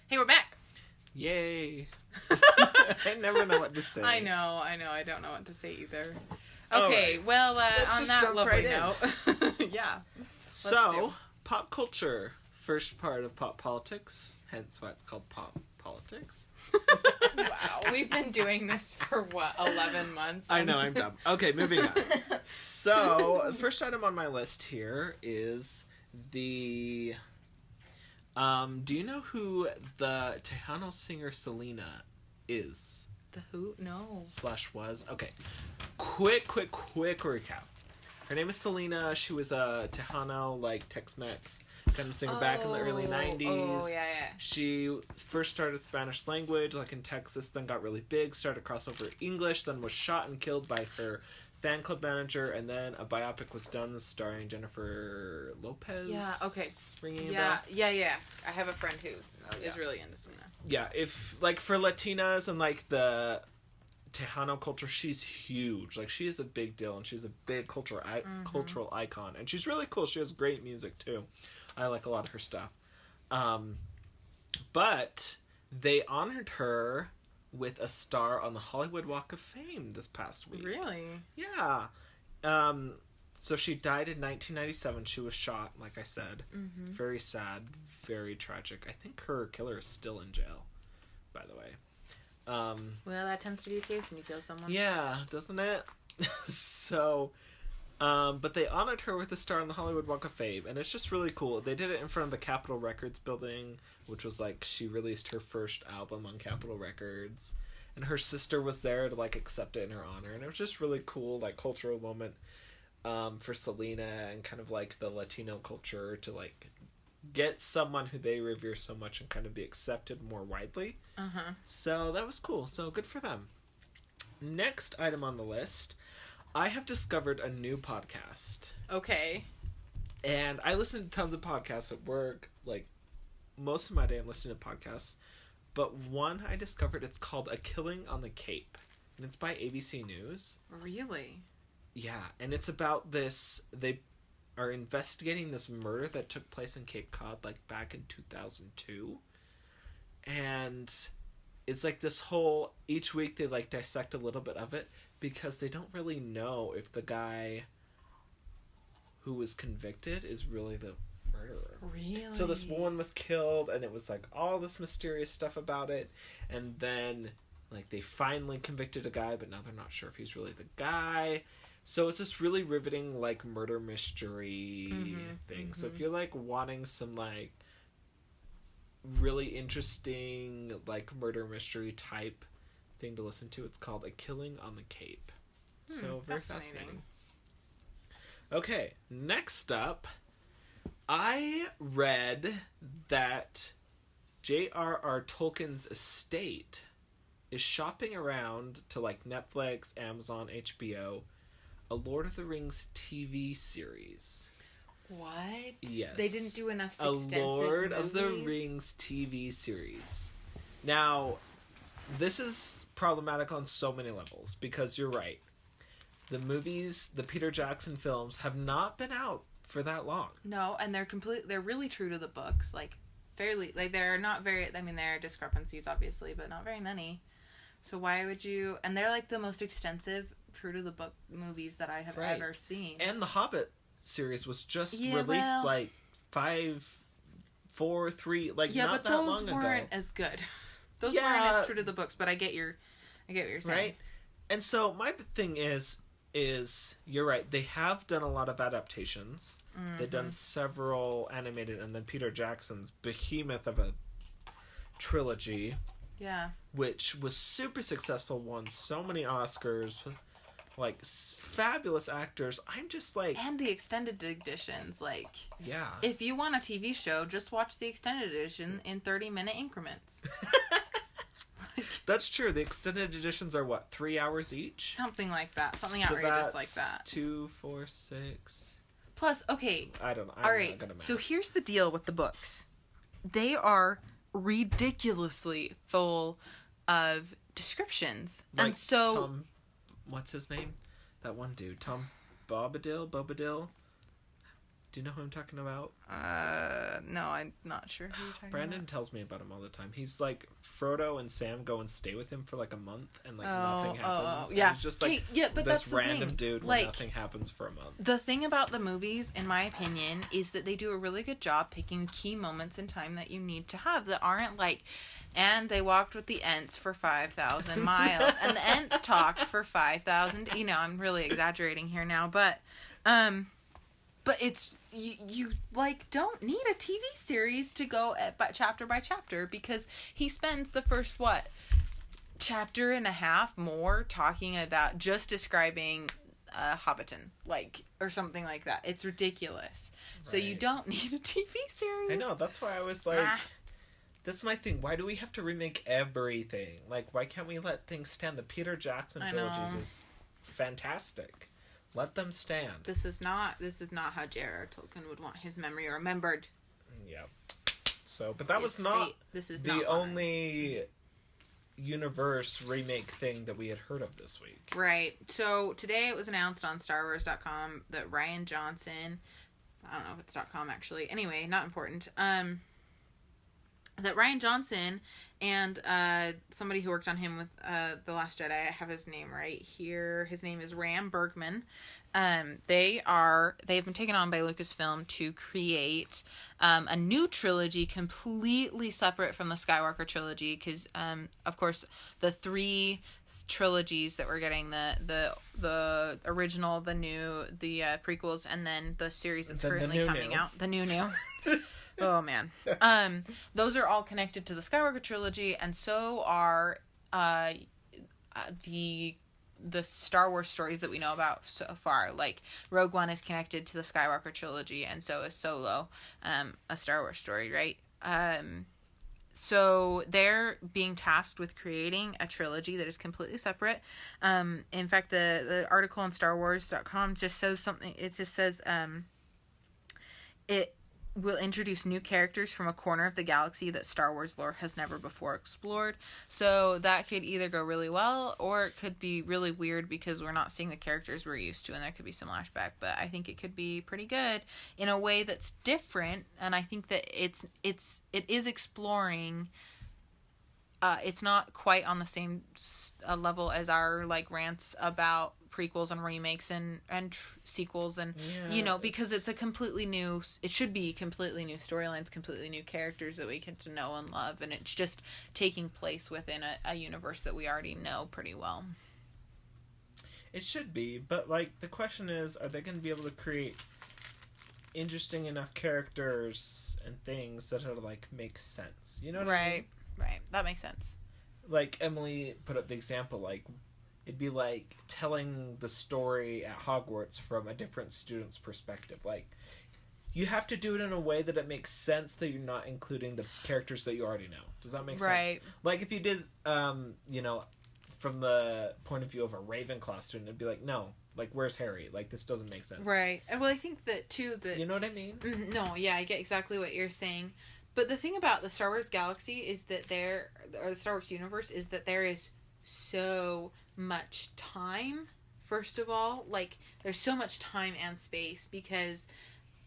Hey, we're back. Yay. I never know what to say. I know. I don't know what to say either. Okay, right. well, Let's on just that jump lovely right note. Yeah. So, pop culture. First part of pop politics. Hence why it's called pop politics. Wow. We've been doing this for, 11 months? I know, I'm dumb. Okay, moving on. So, the first item on my list here is the... do you know who the Tejano singer Selena is? The who? No. / was? Okay. Quick recap. Her name is Selena. She was a Tejano, like, Tex-Mex kind of singer back in the early 90s. Oh, yeah. She first started Spanish language, like in Texas, then got really big, started crossover English, then was shot and killed by her fan club manager, and then a biopic was done starring Jennifer Lopez. Yeah, okay. Ringing a bell? Yeah. I have a friend who is really into Selena. Yeah, if, like, for Latinas and, like, the Tejano culture, she's huge. Like, she is a big deal, and she's a big cultural icon. And she's really cool. She has great music, too. I like a lot of her stuff. But they honored her with a star on the Hollywood Walk of Fame this past week. Really? Yeah. So she died in 1997. She was shot, like I said. Mm-hmm. Very sad, very tragic. I think her killer is still in jail, by the way. Well, that tends to be the case when you kill someone. Yeah, doesn't it? So, but they honored her with a star on the Hollywood Walk of Fame, and it's just really cool. They did it in front of the Capitol Records building, which was like, she released her first album on Capitol Records, and her sister was there to, like, accept it in her honor, and it was just really cool, like, cultural moment for Selena and kind of, like, the Latino culture to, like, get someone who they revere so much and kind of be accepted more widely. Uh-huh. So that was cool. So good for them. Next item on the list, I have discovered a new podcast. Okay. And I listen to tons of podcasts at work. Like, most of my day I'm listening to podcasts. But one I discovered, it's called A Killing on the Cape. And it's by ABC News. Really? Yeah. And it's about this... They are investigating this murder that took place in Cape Cod, like, back in 2002. And it's like this whole... Each week they, like, dissect a little bit of it because they don't really know if the guy who was convicted is really the murderer. Really? So this woman was killed, and it was, like, all this mysterious stuff about it. And then, like, they finally convicted a guy, but now they're not sure if he's really the guy. So it's this really riveting, like, murder mystery thing. Mm-hmm. So if you're, like, wanting some, like, really interesting, like, murder mystery type thing to listen to, it's called A Killing on the Cape. So very fascinating. Okay, next up, I read that J.R.R. Tolkien's estate is shopping around to, like, Netflix, Amazon, HBO, a Lord of the Rings TV series. What? Yes. They didn't do enough extensive A Lord movies? of the Rings TV series. Now, this is problematic on so many levels, because you're right. The movies, the Peter Jackson films, have not been out for that long. No, and they're really true to the books, like, fairly, like, they're not very, I mean, there are discrepancies, obviously, but not very many. So why would you, and they're, like, the most extensive, true to the book movies that I have ever seen. And the Hobbit series was just released, like, 5, 4, 3, like, not that long ago. Yeah, but those weren't as good. Those weren't as true to the books, but I get what you're saying. Right? And so my thing is you're right, they have done a lot of adaptations. Mm-hmm. They've done several animated, and then Peter Jackson's behemoth of a trilogy. Yeah. Which was super successful, won so many Oscars, like, fabulous actors. I'm just like... And the extended editions, like... Yeah. If you want a TV show, just watch the extended edition in 30-minute increments. That's true. The extended editions are, what, 3 hours each? Something like that. Something outrageous like that. 2, 4, 6... Plus, okay. I don't know. All right. So here's the deal with the books. They are ridiculously full of descriptions. Like, and so... Tom... What's his name? That one dude. Tom Bobadil? Do you know who I'm talking about? No, I'm not sure who you're talking Brandon about. tells me about him all the time. He's like, Frodo and Sam go and stay with him for like a month, and like nothing happens. Yeah. He's just like but this that's the random thing. dude where Like, nothing happens for a month. the thing about the movies, in my opinion, is that they do a really good job picking key moments in time that you need to have that aren't like, and they walked with the Ents for 5,000 miles, and the Ents talked for 5,000. You know, I'm really exaggerating here now, but it's you like don't need a TV series to go chapter by chapter, because he spends the first chapter and a half more talking about just describing Hobbiton, like, or something like that. It's ridiculous. Right. So you don't need a TV series. I know, that's why I was like, that's my thing. Why do we have to remake everything? Like, why can't we let things stand? The Peter Jackson trilogies is fantastic. Let them stand. This is not how J.R.R. Tolkien would want his memory remembered. Yeah. So, but that was not the only universe remake thing that we had heard of this week. Right. So today it was announced on StarWars.com that Rian Johnson, I don't know if it's .com actually. Anyway, not important. That Rian Johnson and somebody who worked on him with The Last Jedi, I have his name right here. His name is Ram Bergman. They've been taken on by Lucasfilm to create a new trilogy completely separate from the Skywalker trilogy, because of course the three trilogies that we're getting, the original, the new, the prequels, and then the series that's currently coming out, the new. Oh man. Those are all connected to the Skywalker trilogy, and so are the Star Wars stories that we know about so far. Like, Rogue One is connected to the Skywalker trilogy, and so is Solo, a Star Wars story, right? So they're being tasked with creating a trilogy that is completely separate. In fact, the article on StarWars.com just says something. It just says it will introduce new characters from a corner of the galaxy that Star Wars lore has never before explored. So that could either go really well, or it could be really weird because we're not seeing the characters we're used to, and there could be some flashback. But I think it could be pretty good in a way that's different, and I think that it is exploring. It's not quite on the same level as our like rants about prequels and remakes and sequels, and because it's a completely new, it should be completely new storylines, completely new characters that we get to know and love, and it's just taking place within a universe that we already know pretty well. It should be, but like the question is, are they going to be able to create interesting enough characters and things that are like make sense? You know what I mean? Right, that makes sense. Like Emily put up the example, like it'd be like telling the story at Hogwarts from a different student's perspective. Like, you have to do it in a way that it makes sense that you're not including the characters that you already know. Does that make sense? Like, if you did, from the point of view of a Ravenclaw student, it'd be like, no, like, where's Harry? Like, this doesn't make sense. Right. Well, I think that, too, that... You know what I mean? No, yeah, I get exactly what you're saying. But the thing about the Star Wars galaxy is that the Star Wars universe is that there is so much time. First of all, like, there's so much time and space, because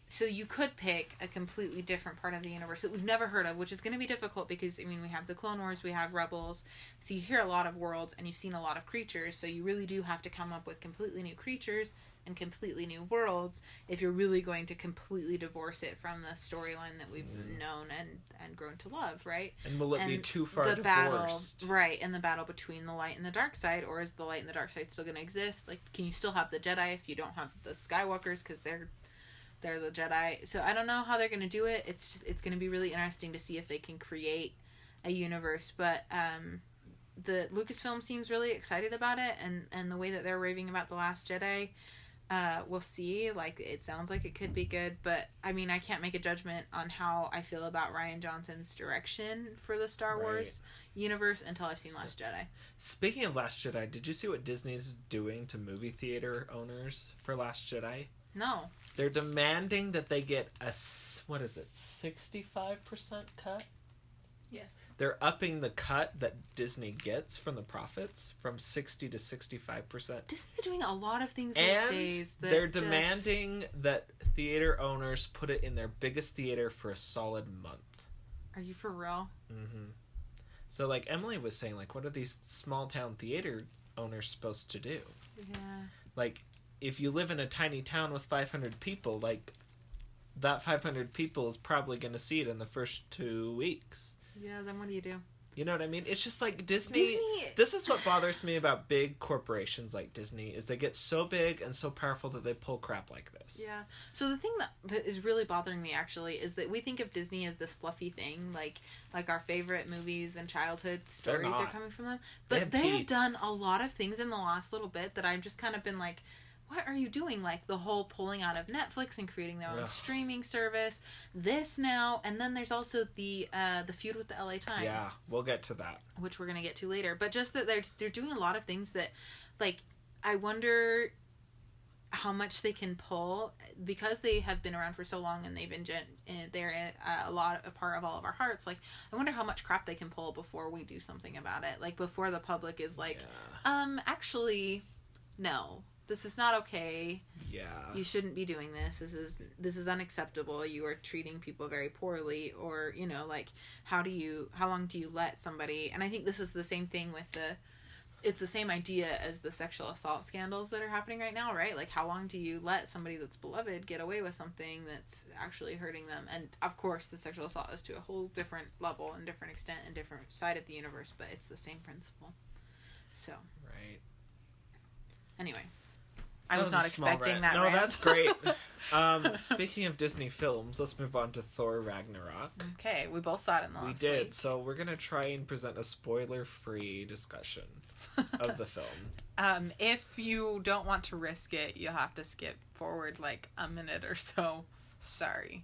so you could pick a completely different part of the universe that we've never heard of, which is going to be difficult because, I mean, we have the Clone Wars, we have Rebels, so you hear a lot of worlds and you've seen a lot of creatures, so you really do have to come up with completely new creatures and completely new worlds if you're really going to completely divorce it from the storyline that we've known and grown to love, right? And will it be too far divorced? Battle, right, and the battle between the light and the dark side, or is the light and the dark side still going to exist? Like, can you still have the Jedi if you don't have the Skywalkers, because they're the Jedi? So I don't know how they're going to do it. It's going to be really interesting to see if they can create a universe, but the Lucasfilm seems really excited about it, and the way that they're raving about The Last Jedi, we'll see. Like, it sounds like it could be good, but I mean, I can't make a judgment on how I feel about Rian Johnson's direction for the Star Wars universe until I've seen Last Jedi. Speaking of Last Jedi, did you see what Disney's doing to movie theater owners for Last Jedi? No. They're demanding that they get a 65% cut Yes. They're upping the cut that Disney gets from the profits from 60 to 65%. Disney's doing a lot of things And these days. That they're demanding that theater owners put it in their biggest theater for a solid month. Are you for real? Mm-hmm. So, like, Emily was saying, like, what are these small-town theater owners supposed to do? Yeah. Like, if you live in a tiny town with 500 people, like, that 500 people is probably going to see it in the first 2 weeks. Yeah, then what do you do? You know what I mean? It's just like Disney. This is what bothers me about big corporations like Disney, is they get so big and so powerful that they pull crap like this. Yeah. So the thing that is really bothering me, actually, is that we think of Disney as this fluffy thing, like our favorite movies and childhood stories are coming from them. But they have done a lot of things in the last little bit that I've just kind of been like, what are you doing? Like the whole pulling out of Netflix and creating their own streaming service. This now, and then there's also the feud with the LA Times. Yeah, we'll get to that, which we're gonna get to later. But just that they're doing a lot of things that, like, I wonder how much they can pull, because they have been around for so long and they've been they're a part of all of our hearts. Like, I wonder how much crap they can pull before we do something about it. Like before the public is like, actually, no. This is not okay. Yeah. You shouldn't be doing this. This is unacceptable. You are treating people very poorly, or, you know, like, how long do you let somebody, and I think this is the same thing with it's the same idea as the sexual assault scandals that are happening right now, right? Like, how long do you let somebody that's beloved get away with something that's actually hurting them? And of course, the sexual assault is to a whole different level and different extent and different side of the universe, but it's the same principle. So. Right. Anyway. I was not expecting that. No, that's great. Speaking of Disney films, let's move on to Thor Ragnarok. Okay, we both saw it in the last week. We did, week. so we're going to try and present a spoiler-free discussion of the film. If you don't want to risk it, you'll have to skip forward like a minute or so. Sorry.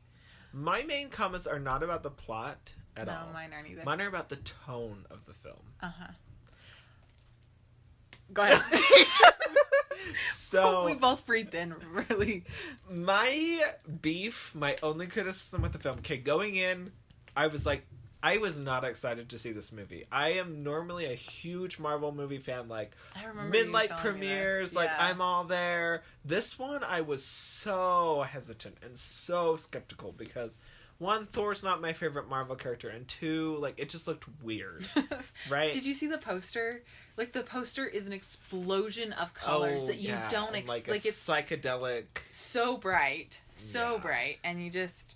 My main comments are not about the plot at all. No, mine aren't either. Mine are about the tone of the film. Uh-huh. Go ahead. So we both breathed in, really. My only criticism with the film, okay, going in, I was not excited to see this movie. I am normally a huge Marvel movie fan, like midnight premieres, like I'm all there. This one, I was so hesitant and so skeptical because, one, Thor's not my favorite Marvel character, and two, like, it just looked weird, right? Did you see the poster? Like, the poster is an explosion of colors that you don't like it's psychedelic, so bright, and you just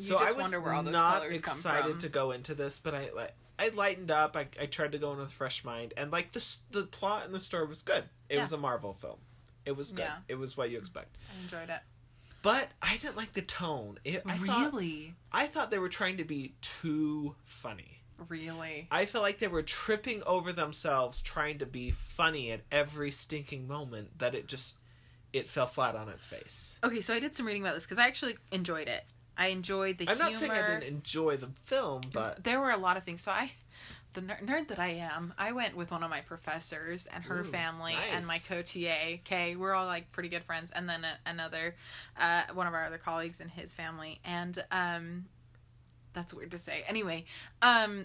wonder where all those colors come from. I was not excited to go into this, but I lightened up. I tried to go in with a fresh mind, and like the plot and the story was good. It was a Marvel film. It was good. It was what you expect. I enjoyed it. But I didn't like the tone. I thought they were trying to be too funny. Really? I feel like they were tripping over themselves trying to be funny at every stinking moment that it fell flat on its face. Okay, so I did some reading about this because I actually enjoyed it. I enjoyed the humor. I'm not saying I didn't enjoy the film, but there were a lot of things. So the nerd that I am, I went with one of my professors and her family and my co-TA. Okay, we're all like pretty good friends, and then another one of our other colleagues and his family, and that's weird to say. Anyway,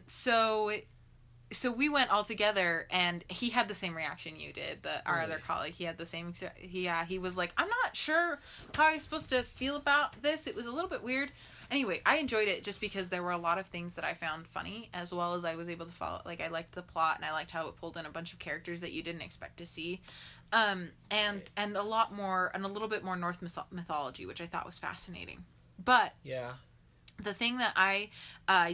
so we went all together, and he had the same reaction you did. Our other colleague, he had the same. He was like, I'm not sure how I'm supposed to feel about this. It was a little bit weird. Anyway, I enjoyed it just because there were a lot of things that I found funny, as well as I was able to follow. Like, I liked the plot, and I liked how it pulled in a bunch of characters that you didn't expect to see, and a lot more, and a little bit more Norse mythology, which I thought was fascinating. But the thing that I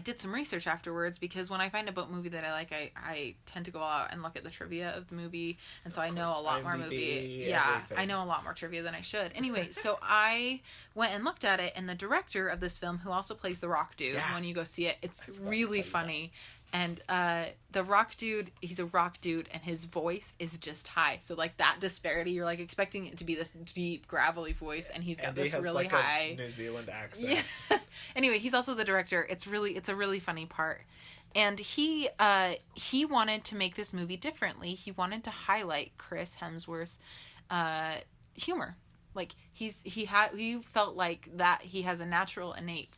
did some research afterwards, because when I find a boat movie that I like, I tend to go out and look at the trivia of the movie, and so I know a lot more movie. Yeah, everything. I know a lot more trivia than I should. Anyway, so I went and looked at it, and the director of this film, who also plays the Rock Dude, when you go see it, it's really funny. And the Rock Dude, he's a rock dude, and his voice is just high. So, like, that disparity, you're, like, expecting it to be this deep, gravelly voice, and he's got this really high... New Zealand accent. Yeah. Anyway, he's also the director. It's a really funny part. And he wanted to make this movie differently. He wanted to highlight Chris Hemsworth's humor. Like, he felt like that he has a natural, innate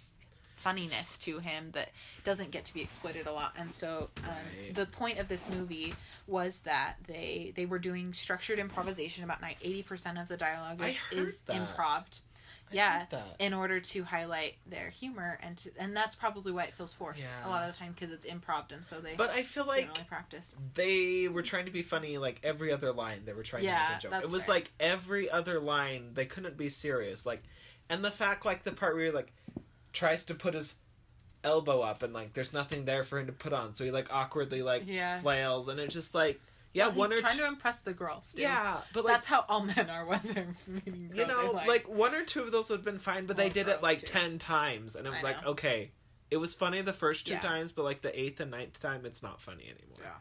funniness to him that doesn't get to be exploited a lot. And so Right. the point of this movie was that they were doing structured improvisation. About 80% of the dialogue I heard is that. improv'd. I Yeah, heard that. in order to highlight their humor, and that's probably why it feels forced Yeah. a lot of the time, because it's improv, and so they But I feel like generally practice. they were trying to be funny, like every other line they were trying to Yeah, make a joke. that's It was fair. like every other line they couldn't be serious. Like, and the fact, like the part where he like tries to put his elbow up and like there's nothing there for him to put on, so he like awkwardly like Yeah. flails, and it's just like Well, one he's or trying two. to impress the girls. Too. Yeah, but like that's how all men are when they're meeting girls. you know, they like one or two of those would have been fine, but they Well, did it gross, like too. 10 times, and it was I like know. okay, it was funny the first 2 Yeah. times, but like the 8th and 9th time, it's not funny anymore. Yeah.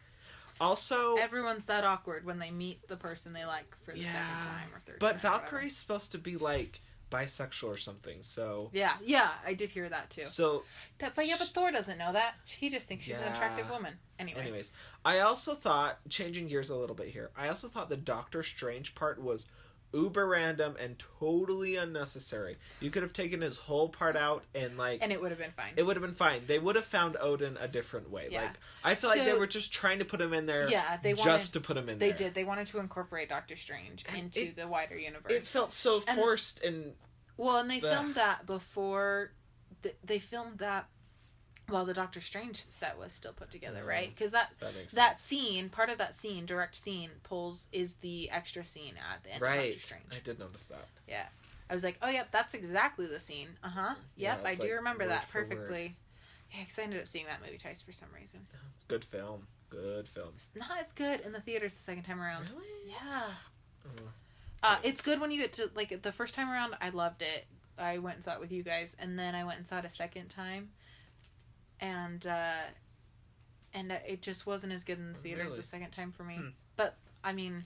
Also, Everyone's that awkward when they meet the person they like for the second time or third but time. or whatever. Valkyrie's supposed to be like bisexual or something, so Yeah, I did hear that too. so But Thor doesn't know that. He just thinks she's an attractive Yeah. woman. Anyway. anyways, I also thought, changing gears a little bit here, I also thought the Doctor Strange part was uber random and totally unnecessary. You could have taken his whole part out and like And it would have been fine. it would have been fine. They would have found Odin a different way. Yeah. Like I feel like they So- were just trying to put him in there Yeah, they just wanted- to put him in They there. did. They wanted to incorporate Doctor Strange And into it- the wider universe. It felt so And- forced and Well, and they Ugh. filmed that before. They filmed that while the Doctor Strange set was still put together, right? Because that makes that sense. scene, part of that scene, direct scene, is the extra scene at the end of Right. Doctor Strange. I did notice that. Yeah, I was like, oh yep, that's exactly the scene. Yep, Yeah, I it's do like remember word that for word. perfectly. Yeah, because I ended up seeing that movie twice for some reason. It's good film. Good film. It's not as good in the theaters the second time around. Really? Yeah. Oh. It's good when you get to, like, the first time around, I loved it. I went and saw it with you guys, and then I went and saw it a second time, and it just wasn't as good in the theaters Really? the second time for me. Hmm. But, I mean,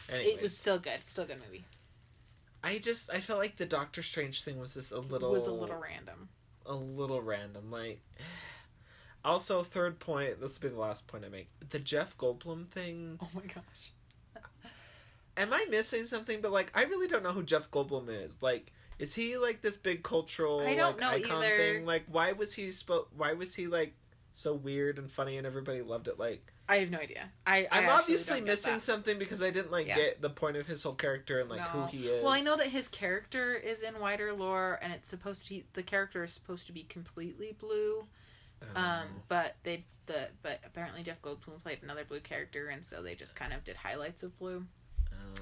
Anyways, it was still good. Still a good movie. I felt like the Doctor Strange thing was just a little It was a little random. a little random. Like, also third point. This will be the last point I make. The Jeff Goldblum thing. Oh my gosh. Am I missing something? But like, I really don't know who Jeff Goldblum is. Like, is he like this big cultural I don't like know icon either. thing? Like, why was he like so weird and funny and everybody loved it? Like, I have no idea. I'm I'm obviously missing something because I didn't like Yeah. get the point of his whole character and like No. who he is. Well, I know that his character is in wider lore, and it's supposed to. The character is supposed to be completely blue. But apparently Jeff Goldblum played another blue character, and so they just kind of did highlights of blue.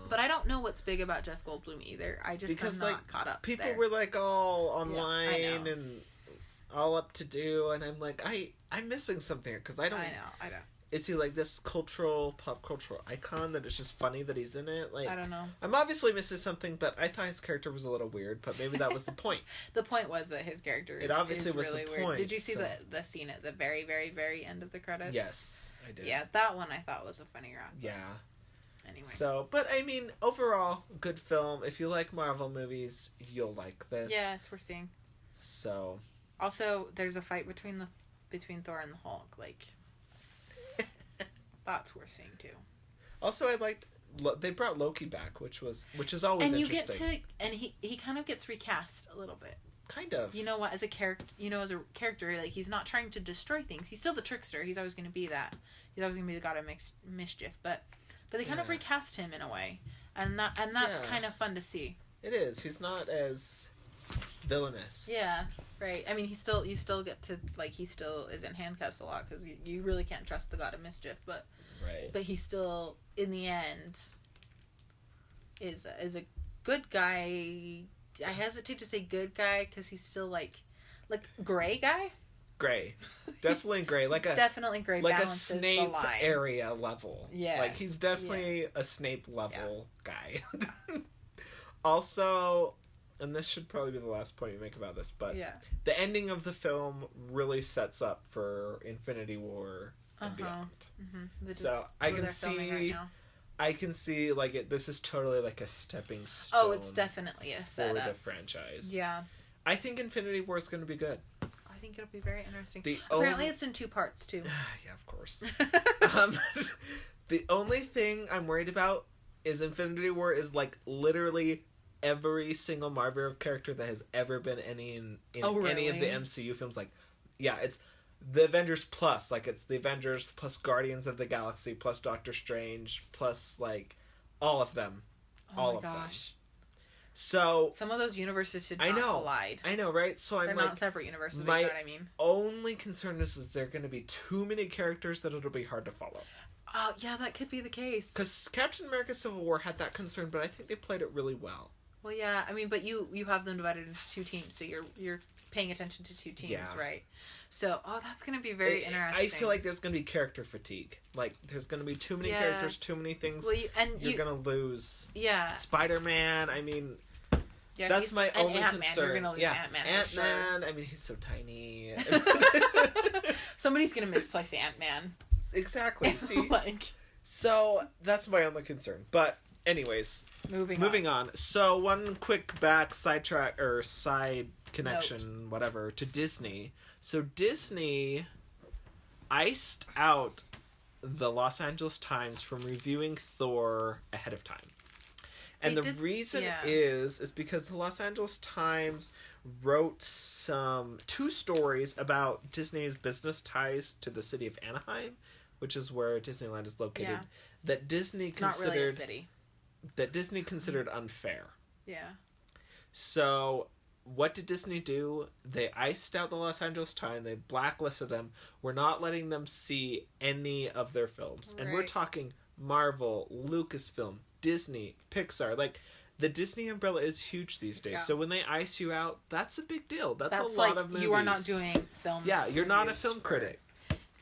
But I don't know what's big about Jeff Goldblum either. I just because am not like caught up. people there. were like all online know. and all up to do, and I'm like, I'm missing something because I don't. I know. Is he like this pop cultural icon that it's just funny that he's in it? Like, I don't know. I'm obviously missing something, but I thought his character was a little weird. But maybe that was the point. The point was that his character is, It obviously is was the really weird. point, Did you see so- the scene at the very, very, very end of the credits? Yes, I did. Yeah, that one I thought was a funny round. Yeah. Anyway. So, but I mean, overall, good film. If you like Marvel movies, you'll like this. Yeah, it's worth seeing. So, Also, there's a fight between Thor and the Hulk. Like, that's worth seeing too. also I liked they brought Loki back, which is always And you get interesting. to, and he kind of gets recast a little bit. Kind of. You know what? As a character, like, he's not trying to destroy things. He's still the trickster. He's always going to be that. He's always going to be the god of mischief. But they kind of Yeah. recast him in a way, and that's Yeah. kind of fun to see. It is. He's not as villainous. Yeah, right. I mean, you still get to, like, he still is in handcuffs a lot because you really can't trust the god of mischief. But he still, in the end, is a good guy. I hesitate to say good guy because he's still like gray guy. Gray. Definitely gray. Like a Definitely gray. like a balances Snape the line. area level. Yeah. Like he's definitely a Snape level guy. Also, and this should probably be the last point you make about this, but Yeah. the ending of the film really sets up for Infinity War and beyond. Mm-hmm. So I can see, I can see like this is totally like a stepping stone. Oh, it's definitely a for the setup. franchise. Yeah, I think Infinity War is going to be good. I think it'll be very interesting. The Apparently, only- it's in 2 parts too. Yeah, of course. The only thing I'm worried about is Infinity War is like literally every single Marvel character that has ever been in Oh, any of the really? MCU films. Like, yeah, it's the Avengers plus. Like, it's the Avengers plus Guardians of the Galaxy plus Doctor Strange plus, like, all of them. All of them. So Some of those universes should I not know. collide. I know, right? So I'm They're like, not separate universes, but my you know what I mean? only concern is there going to be too many characters that it'll be hard to follow. Yeah, that could be the case. Because Captain America Civil War had that concern, but I think they played it really well. Well, yeah, I mean, but you have them divided into two teams, so you're paying attention to two teams, Yeah. right? So, that's going to be very interesting. I feel like there's going to be character fatigue. Like, there's going to be too many Yeah. characters, too many things. Well, you're going to lose. Yeah. Spider-Man, I mean, Yeah, that's my and only Ant-Man. concern. You're gonna lose yeah, Ant-Man. Ant-Man, I mean, he's so tiny. Somebody's gonna misplace Ant-Man. Exactly, see? Like, So, that's my only concern. But, anyways, moving on. So, one quick sidetrack, or side connection, whatever, to Disney. So, Disney iced out the Los Angeles Times from reviewing Thor ahead of time. And the reason is because the Los Angeles Times wrote two stories about Disney's business ties to the city of Anaheim, which is where Disneyland is located, that Disney it's not really a city. That Disney considered unfair. Yeah. So, what did Disney do? They iced out the Los Angeles Times. They blacklisted them. We're not letting them see any of their films. And we're Right. talking Marvel, Lucasfilm, Disney, Pixar. Like, the Disney umbrella is huge these days. Yeah. So when they ice you out, that's a big deal. That's a lot like, of movies. you are not doing film. Yeah, you're not a reviews film critic.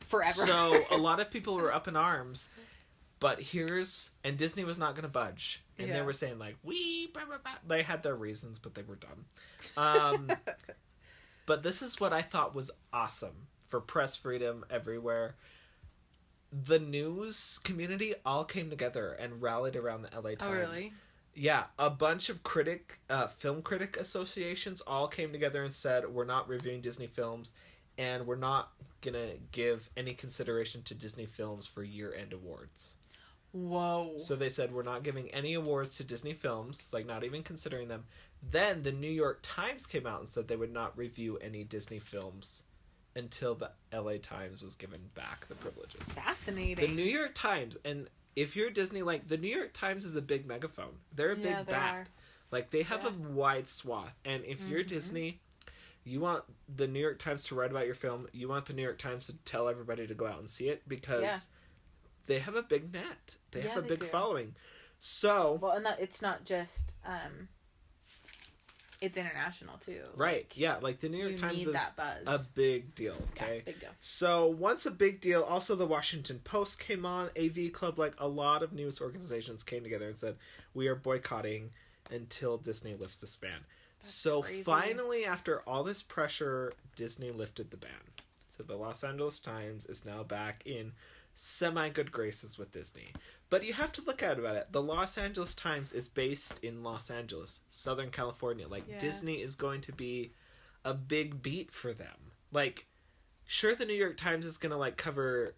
Forever. So a lot of people were up in arms. But and Disney was not going to budge. And they were saying, like, blah, blah, blah. They had their reasons, but they were dumb. But this is what I thought was awesome for press freedom everywhere. The news community all came together and rallied around the LA Times. Oh, really? Yeah, a bunch of film critic associations all came together and said, we're not reviewing Disney films, and we're not going to give any consideration to Disney films for year-end awards. Whoa. So they said, we're not giving any awards to Disney films, like not even considering them. Then the New York Times came out and said they would not review any Disney films until the LA Times was given back the privileges. Fascinating. The New York Times, and if you're Disney, like, the New York Times is a big megaphone. They're a big bat. Like, they have a wide swath. And if you're Disney, you want the New York Times to write about your film. You want the New York Times to tell everybody to go out and see it because they have a big net. They have a big following. So... Well, and it's not just... it's international, too. Right, yeah. Like, the New York Times is that buzz. a big deal, okay? Yeah, big deal. So, once a big deal, also the Washington Post came on, AV Club, like, a lot of news organizations came together and said, we are boycotting until Disney lifts this ban. So, crazy. finally, after all this pressure, Disney lifted the ban. So, the Los Angeles Times is now back in semi-good graces with Disney. But you have to look at it. The Los Angeles Times is based in Los Angeles, Southern California. Like, Disney is going to be a big beat for them. Like, sure, the New York Times is going to, like, cover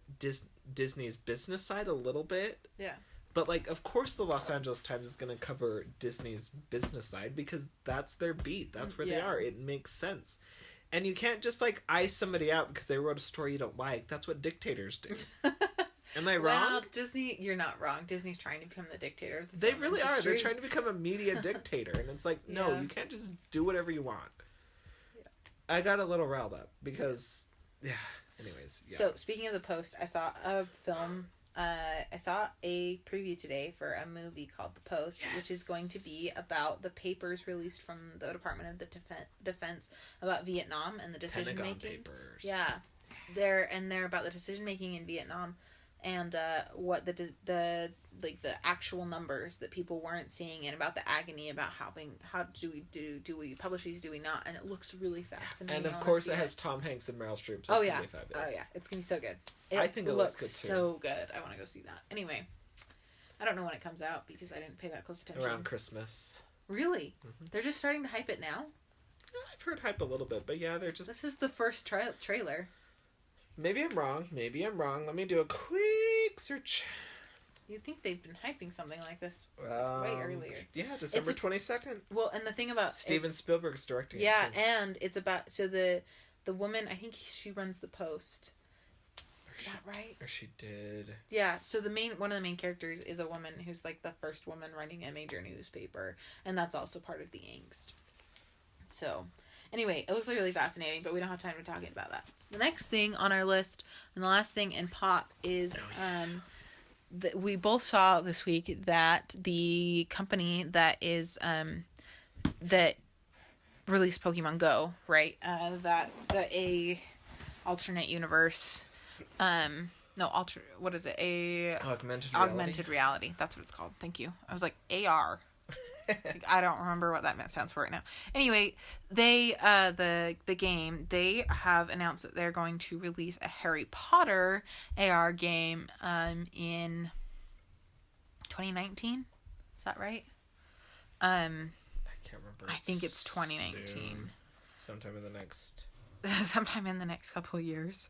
Disney's business side a little bit. Yeah. But, like, of course the Los Angeles Times is going to cover Disney's business side because that's their beat. That's where they are. It makes sense. And you can't just, like, ice somebody out because they wrote a story you don't like. That's what dictators do. Am I wrong? Well, Disney, you're not wrong. Disney's trying to become the dictator of the They film really are. industry. They're trying to become a media dictator. And it's like, no, you can't just do whatever you want. Yeah. I got a little riled up because, anyways. Yeah. So, speaking of the Post, I saw a film... I saw a preview today for a movie called The Post, which is going to be about the papers released from the Department of the Defense about Vietnam and the decision Pentagon making. Papers. Yeah, they're about the decision making in Vietnam and what the actual numbers that people weren't seeing and about the agony about how do we publish these, do we not, and it looks really fascinating. And of course it has Tom Hanks and Meryl Streep. So it's gonna be fabulous. It's gonna be so good. I think it looks good too. So good. I want to go see that. Anyway, I don't know when it comes out because I didn't pay that close attention. Around Christmas. Really? Mm-hmm. They're just starting to hype it now? I've heard hype a little bit, but yeah, they're just... This is the first trailer. Maybe I'm wrong. Let me do a quick search. You'd think they've been hyping something like this way Um, earlier. Yeah, December 22nd. Well, and the thing about Steven Spielberg's directing yeah, it too. and it's about the woman. I think she runs the Post. Is that right? Or she did. Yeah. So one of the main characters is a woman who's like the first woman running a major newspaper, and that's also part of the angst. So, anyway, it looks like really fascinating, but we don't have time to talk about that. The next thing on our list, and the last thing in pop, is we both saw this week that the company that is that released Pokemon Go, right? That a alternate universe. What is it? Augmented reality. That's what it's called. Thank you. I was like AR. I don't remember what that stands for right now. Anyway, they the game, they have announced that they're going to release a Harry Potter AR game in 2019. Is that right? I can't remember. I think it's 2019. Soon. Sometime in the next couple of years.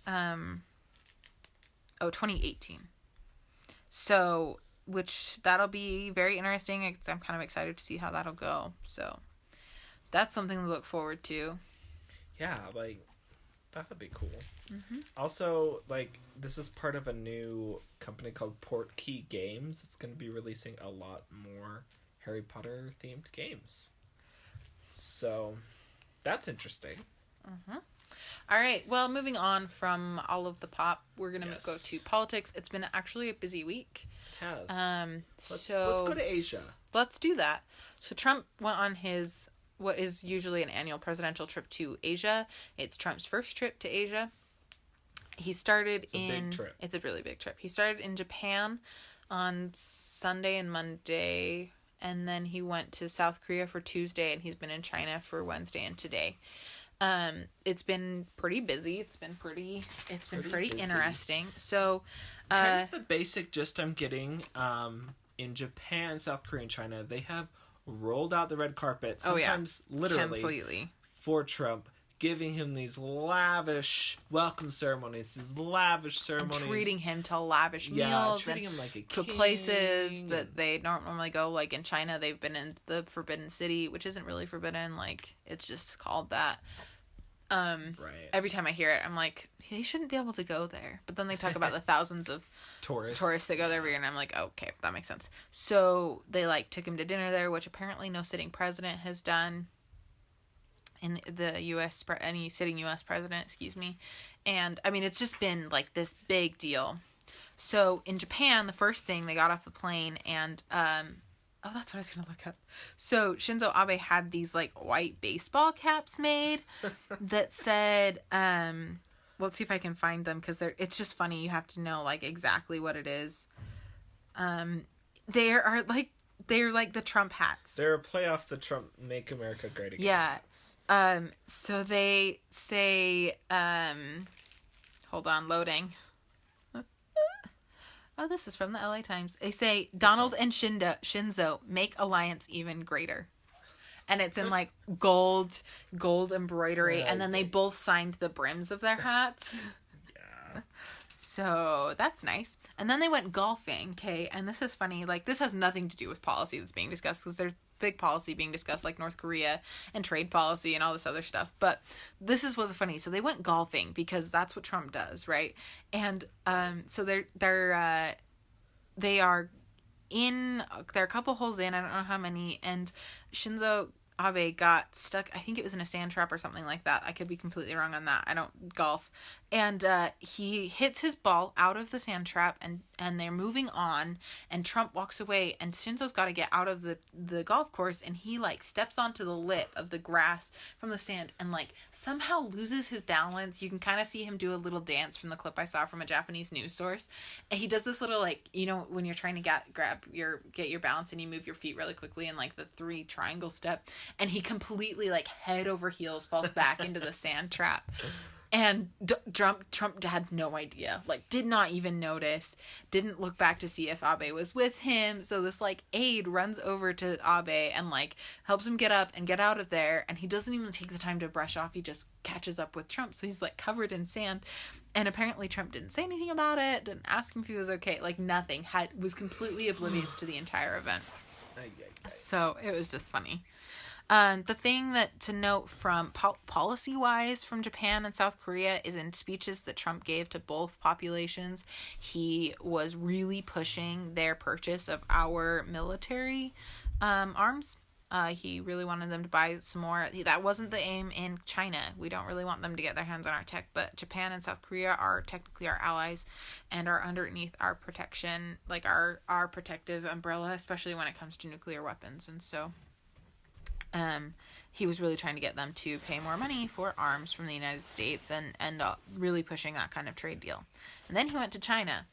2018. So, which that'll be very interesting. I'm kind of excited to see how that'll go. So, that's something to look forward to. Yeah, like, that'd be cool. Mm-hmm. Also, like, this is part of a new company called Portkey Games. It's going to be releasing a lot more Harry Potter themed games. So, that's interesting. Mm-hmm. All right. Well, moving on from all of the pop, we're going to go to politics. It's been actually a busy week. It has. Let's go to Asia. Let's do that. So Trump went on his, what is usually an annual presidential trip to Asia. It's Trump's first trip to Asia. He started It's a big trip. It's a really big trip. He started in Japan on Sunday and Monday, and then he went to South Korea for Tuesday, and he's been in China for Wednesday and today. It's been pretty busy. It's been pretty interesting. So, kind of the basic gist I'm getting, in Japan, South Korea, and China, they have rolled out the red carpet, sometimes literally completely, for Trump, giving him these lavish welcome ceremonies, and treating him to lavish meals, treating him like a to king, places that they don't normally go. Like in China, they've been in the Forbidden City, which isn't really forbidden. Like, it's just called that. Right. Every time I hear it, I'm like, they shouldn't be able to go there. But then they talk about the thousands of tourists that go there every year, and I'm like, oh, okay, that makes sense. So they took him to dinner there, which apparently no sitting president has done. In the U.S., any sitting U.S. president, excuse me. And, I mean, it's just been, this big deal. So, in Japan, the first thing, they got off the plane, and, that's what I was going to look up. So, Shinzo Abe had these, white baseball caps made that said, let's see if I can find them, because it's just funny. You have to know, exactly what it is. They're the Trump hats. They're a play off the Trump Make America Great Again hats. So they say, hold on, loading. Oh, this is from the LA Times. They say, Donald and Shinzo make alliance even greater. And it's in gold embroidery. And then they both signed the brims of their hats. Yeah. So that's nice. And then they went golfing, okay? And this is funny. This has nothing to do with policy that's being discussed, because there's big policy being discussed, like North Korea and trade policy and all this other stuff. But this is what's funny. So they went golfing because that's what Trump does, right? And so they're a couple holes in. I don't know how many. And Shinzo Abe got stuck. I think it was in a sand trap or something like that. I could be completely wrong on that. I don't golf. And he hits his ball out of the sand trap, and they're moving on, and Trump walks away, and Shinzo's got to get out of the golf course, and he steps onto the lip of the grass from the sand and somehow loses his balance. You can kind of see him do a little dance from the clip I saw from a Japanese news source. And he does this little when you're trying to get your balance and you move your feet really quickly in the 3 triangle step, and he completely head over heels falls back into the sand trap. And Trump had no idea, like, did not even notice, didn't look back to see if Abe was with him. So this, like, aide runs over to Abe and, like, helps him get up and get out of there. And he doesn't even take the time to brush off. He just catches up with Trump. So he's, like, covered in sand. And apparently Trump didn't say anything about it, didn't ask him if he was okay. Like, nothing. Was completely oblivious to the entire event. So it was just funny. The thing that to note from policy-wise from Japan and South Korea is in speeches that Trump gave to both populations, he was really pushing their purchase of our military arms. He really wanted them to buy some more. That wasn't the aim in China. We don't really want them to get their hands on our tech, but Japan and South Korea are technically our allies and are underneath our protection, like our protective umbrella, especially when it comes to nuclear weapons. And so he was really trying to get them to pay more money for arms from the United States and really pushing that kind of trade deal. And then he went to China.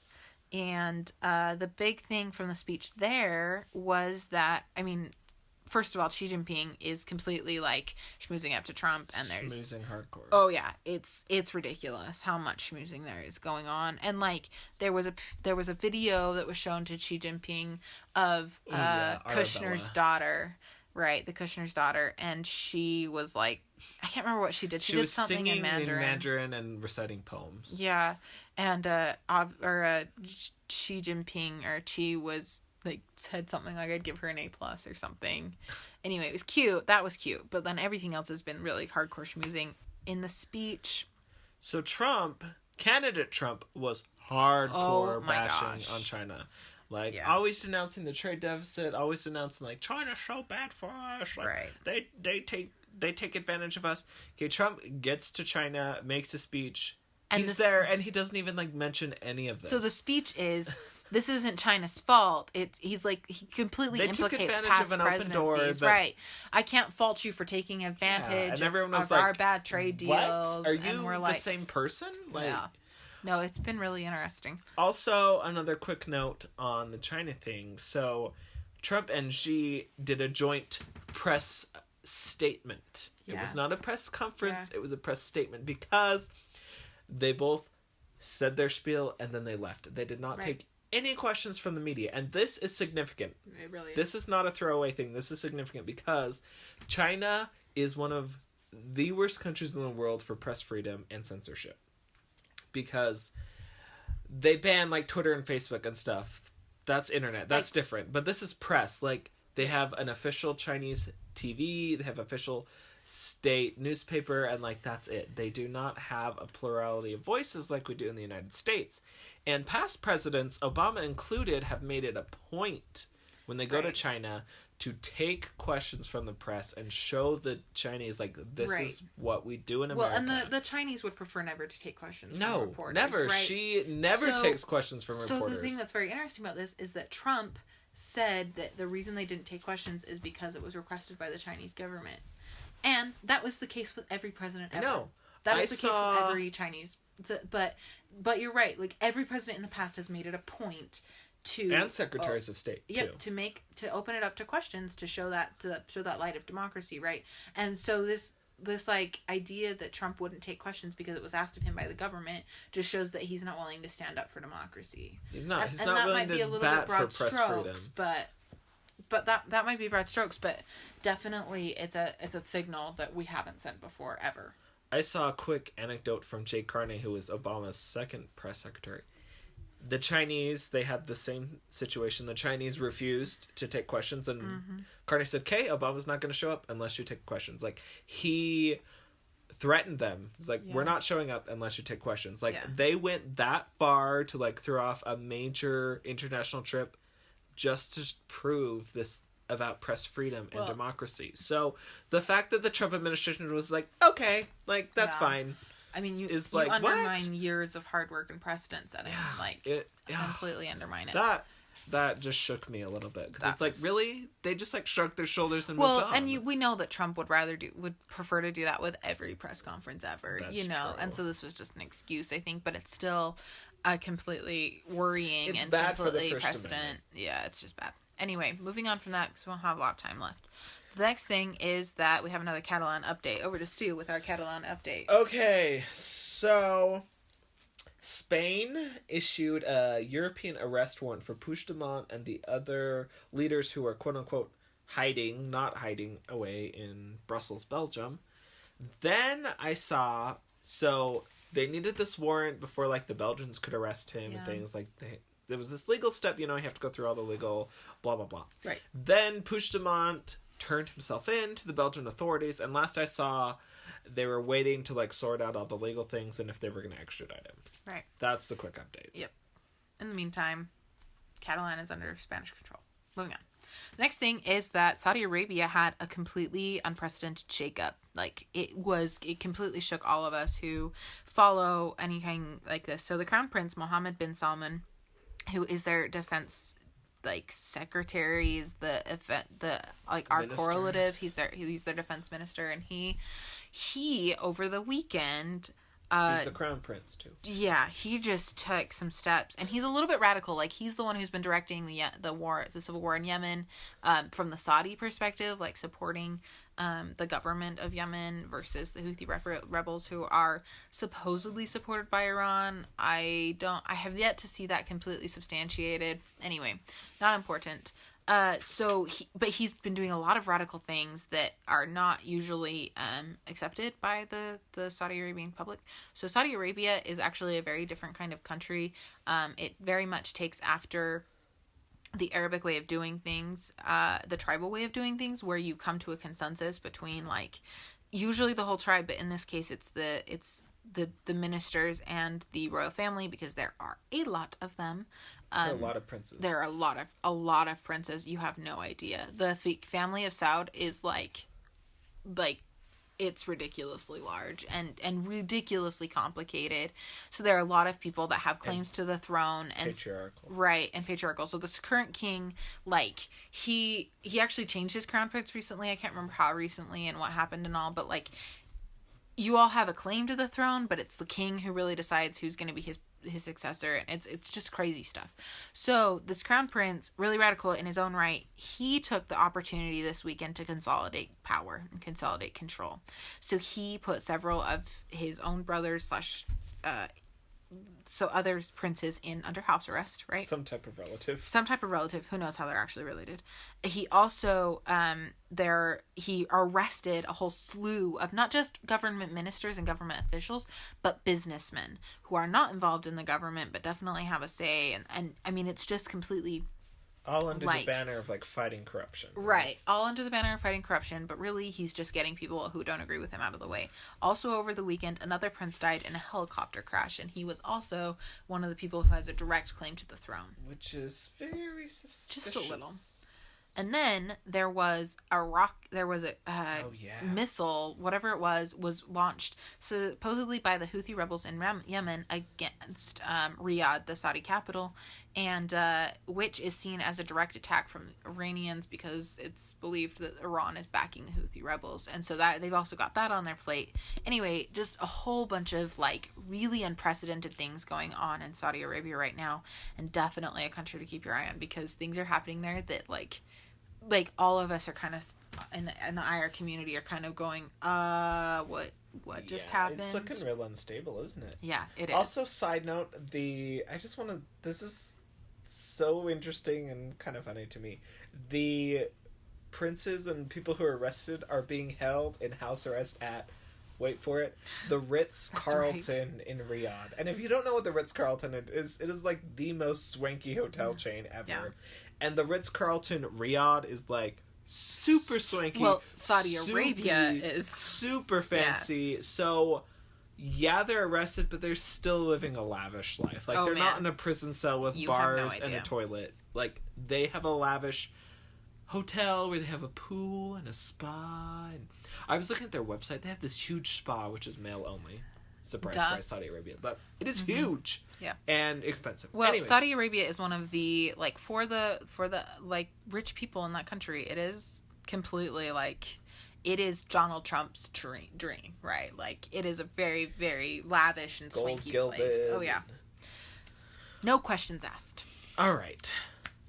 And the big thing from the speech there was that, I mean, first of all, Xi Jinping is completely, like, schmoozing up to Trump, and there's schmoozing hardcore. Oh yeah, it's ridiculous how much schmoozing there is going on. And, like, there was a video that was shown to Xi Jinping of Kushner's daughter, right? The Kushner's daughter, and she was like, I can't remember what she did. She did was something singing in Mandarin and reciting poems. Yeah, and Xi Jinping or Xi was, like, said something like, I'd give her an A+ or something. Anyway, it was cute. That was cute. But then everything else has been really hardcore schmoozing in the speech. So candidate Trump was hardcore bashing on China. Like, always denouncing the trade deficit, always denouncing, like, China's so bad for us. Like, right. They take advantage of us. Okay, Trump gets to China, makes a speech. And he's there, and he doesn't even, like, mention any of this. So the speech is, this isn't China's fault. He completely implicates past presidencies. Right. I can't fault you for taking advantage of our bad trade deals. What? Are you the same person? Like, yeah. No, it's been really interesting. Also, another quick note on the China thing. So, Trump and Xi did a joint press statement. Yeah. It was not a press conference. Yeah. It was a press statement because they both said their spiel and then they left. They did not take any questions from the media. And this is significant. It really is. This is not a throwaway thing. This is significant because China is one of the worst countries in the world for press freedom and censorship. Because they ban, like, Twitter and Facebook and stuff. That's internet. That's different. But this is press. Like, they have an official Chinese TV. They have official state newspaper. And, like, that's it. They do not have a plurality of voices like we do in the United States. And past presidents, Obama included, have made it a point when they go to China to take questions from the press and show the Chinese, like, this is what we do in America. Well, and the Chinese would prefer never to take questions from reporters. No, never. Right? She never takes questions from reporters. So the thing that's very interesting about this is that Trump said that the reason they didn't take questions is because it was requested by the Chinese government. And that was the case with every president ever. No. That was the case with every Chinese. But you're right. Like, every president in the past has made it a point and secretaries of state too. To open it up to questions to show that light of democracy, right? And so this like idea that Trump wouldn't take questions because it was asked of him by the government just shows that he's not willing to stand up for democracy. He's not. He's not willing to bat for press freedom. But that might be broad strokes. But definitely, it's a signal that we haven't sent before ever. I saw a quick anecdote from Jay Carney, who was Obama's second press secretary. The Chinese, they had the same situation. The Chinese refused to take questions, and Carney said, "Okay, Obama's not going to show up unless you take questions." Like, he threatened them. He's like, "We're not showing up unless you take questions." Like, they went that far to, like, throw off a major international trip just to prove this about press freedom and democracy. So, the fact that the Trump administration was like, "Okay, like, that's fine." I mean, you undermine years of hard work and precedent setting. Completely undermine it. That just shook me a little bit. Because it's like, really? They just, like, shrugged their shoulders and moved on. And we know that Trump would prefer to do that with every press conference ever. That's true. And so this was just an excuse, I think. But it's still completely worrying. It's and bad completely for the First precedent. Amendment. Yeah, it's just bad. Anyway, moving on from that because we don't have a lot of time left. The next thing is that we have another Catalan update. Over to Stu with our Catalan update. Okay, so Spain issued a European arrest warrant for Puigdemont and the other leaders who are quote-unquote not hiding away in Brussels, Belgium. Then I saw, so they needed this warrant before, like, the Belgians could arrest him and things like that. There was this legal step, you have to go through all the legal blah, blah, blah. Right. Then Puigdemont turned himself in to the Belgian authorities, and last I saw, they were waiting to, like, sort out all the legal things and if they were going to extradite him. Right. That's the quick update. Yep. In the meantime, Catalan is under Spanish control. Moving on. The next thing is that Saudi Arabia had a completely unprecedented shakeup. Like, it completely shook all of us who follow anything like this. So the Crown Prince, Mohammed bin Salman, who is their defense, like, secretary, is our Minister. correlative. He's their defense minister, and he over the weekend, he's the Crown Prince, too. yeah, he just took some steps, and he's a little bit radical. Like, he's the one who's been directing the civil war in Yemen, from the Saudi perspective, like supporting the government of Yemen versus the Houthi rebels who are supposedly supported by Iran. I have yet to see that completely substantiated. Anyway, not important. But he's been doing a lot of radical things that are not usually accepted by the Saudi Arabian public. So Saudi Arabia is actually a very different kind of country. It very much takes after the Arabic way of doing things, the tribal way of doing things, where you come to a consensus between, like, usually the whole tribe, but in this case it's the ministers and the royal family, because there are a lot of them. There are a lot of princes. There are a lot of princes. You have no idea. The family of Saud is like it's ridiculously large and ridiculously complicated. So there are a lot of people that have claims to the throne, and patriarchal. Right, and patriarchal. So this current king, like, he actually changed his crown prince recently. I can't remember how recently and what happened and all, but, like, you all have a claim to the throne, but it's the king who really decides who's going to be his successor, and it's just crazy stuff. So this crown prince, really radical in his own right, he took the opportunity this weekend to consolidate power and consolidate control. So he put several of his own brothers so other princes under house arrest, right? Some type of relative. Who knows how they're actually related. He also he arrested a whole slew of not just government ministers and government officials, but businessmen who are not involved in the government but definitely have a say, and I mean, it's just completely all under the banner of, like, fighting corruption. Right. All under the banner of fighting corruption, but really he's just getting people who don't agree with him out of the way. Also, over the weekend, another prince died in a helicopter crash, and he was also one of the people who has a direct claim to the throne. Which is very suspicious. Just a little. And then there was a missile, whatever it was launched supposedly by the Houthi rebels in Yemen against Riyadh, the Saudi capital, and which is seen as a direct attack from Iranians because it's believed that Iran is backing the Houthi rebels, and so that they've also got that on their plate. Anyway, just a whole bunch of, like, really unprecedented things going on in Saudi Arabia right now, and definitely a country to keep your eye on, because things are happening there that like all of us are kind of in the IR community are kind of going, what just happened? It's looking real unstable, isn't it? Yeah, it is. Also, side note, this is so interesting and kind of funny to me. The princes and people who are arrested are being held in house arrest at, wait for it, the Ritz-Carlton in Riyadh. And if you don't know what the Ritz-Carlton is, it is like the most swanky hotel chain ever. Yeah. And the Ritz-Carlton Riyadh is, like, super swanky. Well, Saudi Arabia is super fancy. Yeah. So, yeah, they're arrested, but they're still living a lavish life. Like, they're not in a prison cell with bars and a toilet. Like, they have a lavish hotel where they have a pool and a spa. And I was looking at their website. They have this huge spa, which is male only. Surprise Saudi Arabia. But it is huge. Yeah. And expensive. Well, anyways. Saudi Arabia is one of the, like, for the like, rich people in that country, it is completely, like, it is Donald Trump's dream, right? Like, it is a very, very lavish and swanky place. Oh, yeah. No questions asked. All right.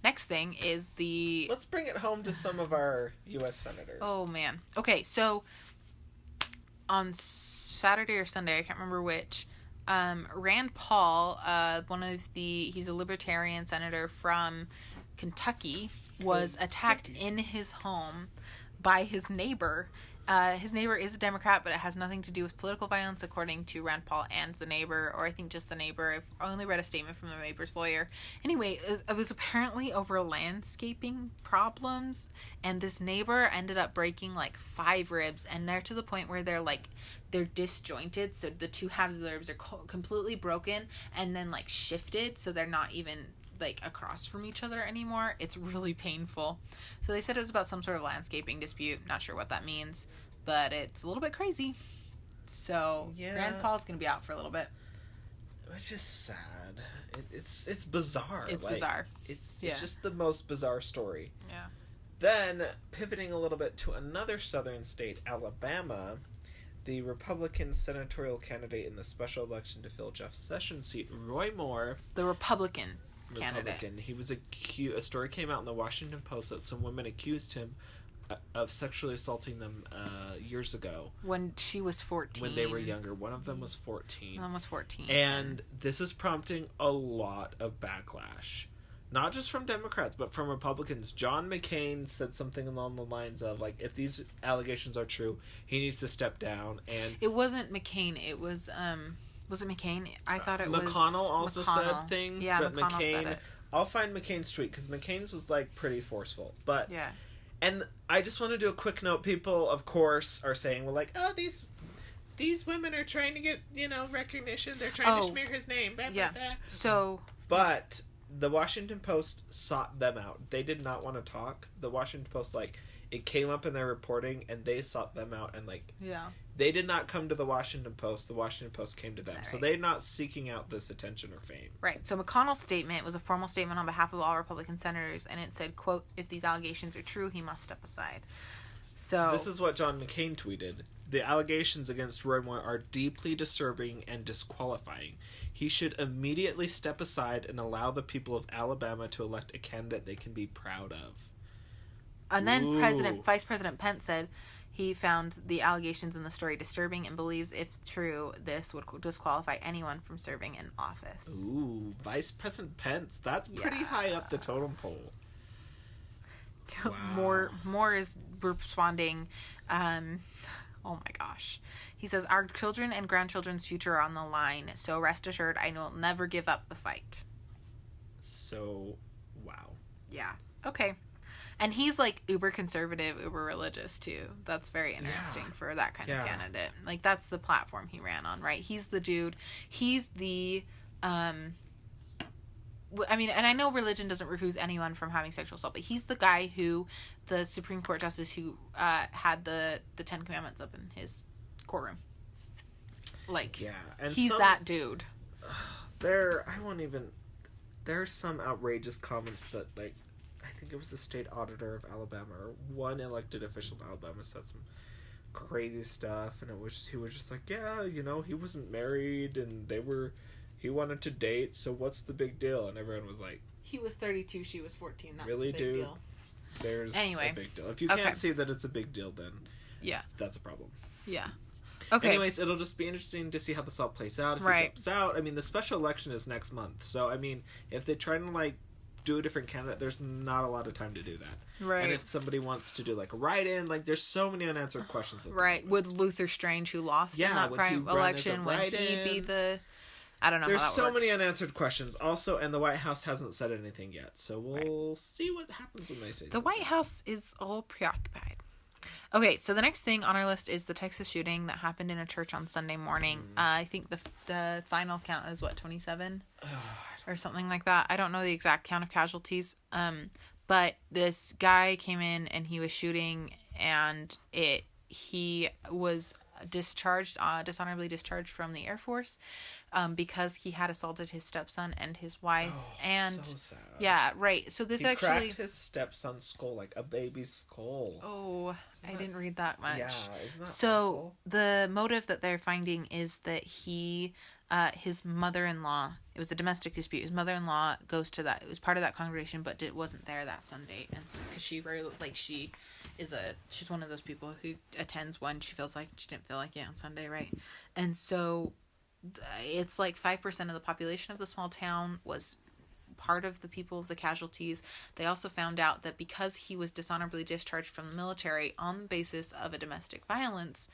Next thing is the... Let's bring it home to some of our U.S. senators. Oh, man. Okay, so on Saturday or Sunday, I can't remember which, Rand Paul, he's a libertarian senator from Kentucky, was attacked in his home by his neighbor. His neighbor is a Democrat, but it has nothing to do with political violence, according to Rand Paul and the neighbor, or I think just the neighbor. I only read a statement from the neighbor's lawyer. Anyway, it was apparently over landscaping problems, and this neighbor ended up breaking like 5 ribs, and they're to the point where they're disjointed, so the 2 halves of the ribs are completely broken and then like shifted, so they're not even like across from each other anymore. It's really painful. So they said it was about some sort of landscaping dispute. Not sure what that means, but it's a little bit crazy. So yeah. Rand Paul's gonna be out for a little bit, which is sad. It's bizarre. It's bizarre. It's just the most bizarre story. Yeah. Then pivoting a little bit to another southern state, Alabama, the Republican senatorial candidate in the special election to fill Jeff Sessions' seat, Roy Moore, the Republican candidate. He was a story came out in the Washington Post that some women accused him of sexually assaulting them years ago when she was 14. When they were younger. One of them was 14. One was 14. And this is prompting a lot of backlash. Not just from Democrats, but from Republicans. John McCain said something along the lines of, like, if these allegations are true, he needs to step down. And it wasn't McCain. It was it McCain? I thought it was... McConnell also said things, yeah, but McConnell said it. I'll find McCain's tweet, because McCain's was, like, pretty forceful. But, yeah. And I just want to do a quick note. People, of course, are saying, well, like, oh, these women are trying to get, recognition. They're trying to smear his name. Blah, yeah. blah, blah. So... But the Washington Post sought them out. They did not want to talk. The Washington Post, like, it came up in their reporting, and they sought them out, and, like... Yeah. They did not come to the Washington Post. The Washington Post came to them. Right. So they're not seeking out this attention or fame. Right. So McConnell's statement was a formal statement on behalf of all Republican senators, and it said, quote, if these allegations are true, he must step aside. So this is what John McCain tweeted. The allegations against Roy Moore are deeply disturbing and disqualifying. He should immediately step aside and allow the people of Alabama to elect a candidate they can be proud of. And then Vice President Pence said he found the allegations in the story disturbing and believes, if true, this would disqualify anyone from serving in office. Ooh, Vice President Pence. That's pretty high up the totem pole. Wow. Moore is responding, oh my gosh. He says, our children and grandchildren's future are on the line, so rest assured I will never give up the fight. So, wow. Yeah. Okay. And he's, like, uber conservative, uber religious, too. That's very interesting for that kind of candidate. Like, that's the platform he ran on, right? He's the dude. He's the, and I know religion doesn't recuse anyone from having sexual assault, but he's the guy who, the Supreme Court justice who had the 10 Commandments up in his courtroom. Like, and he's that dude. There's some outrageous comments that, like, I think it was the state auditor of Alabama, or one elected official in Alabama said some crazy stuff, and he was just like, yeah, he wasn't married, and he wanted to date, so what's the big deal? And everyone was like, he was 32, she was 14. That's really, the big deal. There's a big deal. If you can't see that it's a big deal, then that's a problem. Yeah. Okay. Anyways, it'll just be interesting to see how this all plays out. If he jumps out, the special election is next month, so if they try to like do a different candidate, there's not a lot of time to do that. Right. And if somebody wants to do like a write-in, like there's so many unanswered questions. Right. Would Luther Strange, who lost in that prime election, would he be the... I don't know. There's how that so works. many unanswered questions. Also, and the White House hasn't said anything yet, so we'll see what happens when they say the White House is all preoccupied. Okay, so the next thing on our list is the Texas shooting that happened in a church on Sunday morning. I think the final count is 27 or something like that. I don't know the exact count of casualties. But this guy came in and he was shooting, and he was dishonorably discharged from the Air Force because he had assaulted his stepson and his wife. So sad. Yeah, right. So this he actually cracked his stepson's skull, like a baby's skull. Oh, I didn't read that much. Yeah, isn't that so awful? The motive that they're finding is that he his mother-in-law, it was a domestic dispute. His mother-in-law goes to that. It was part of that congregation, but wasn't there that Sunday. And so, because she's one of those people who attends when she feels like she didn't feel like it on Sunday, right? And so it's like 5% of the population of the small town was part of the people of the casualties. They also found out that because he was dishonorably discharged from the military on the basis of a domestic violence,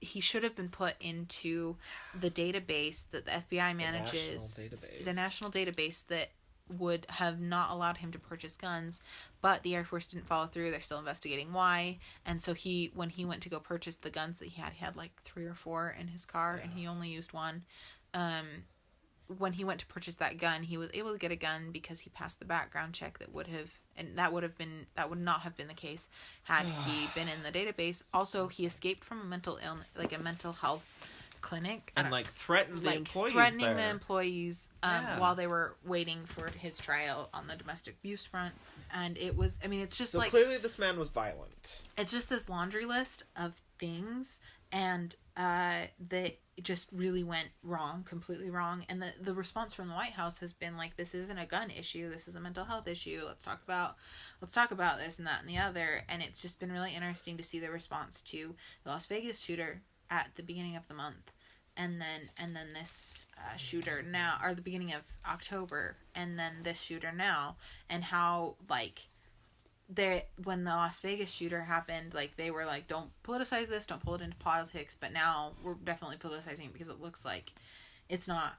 he should have been put into the database that the FBI manages, the national database that would have not allowed him to purchase guns, but the Air Force didn't follow through. They're still investigating why. And so when he went to go purchase the guns that he had like 3 or 4 in his car, and he only used one. When he went to purchase that gun, he was able to get a gun because he passed the background check that would not have been the case had he been in the database. Also, he escaped from a mental illness, like a mental health clinic, and threatened the employees while they were waiting for his trial on the domestic abuse front. And it's just so clearly this man was violent. It's just this laundry list of things, and that just really went wrong, completely wrong. And the response from the White House has been like, this isn't a gun issue, this is a mental health issue. Let's talk about this and that and the other. And it's just been really interesting to see the response to the Las Vegas shooter at the beginning of the month, and then this shooter now, or the beginning of October, and then this shooter now, and how when the Las Vegas shooter happened, they were like, don't politicize this, don't pull it into politics, but now we're definitely politicizing it because it looks like it's not,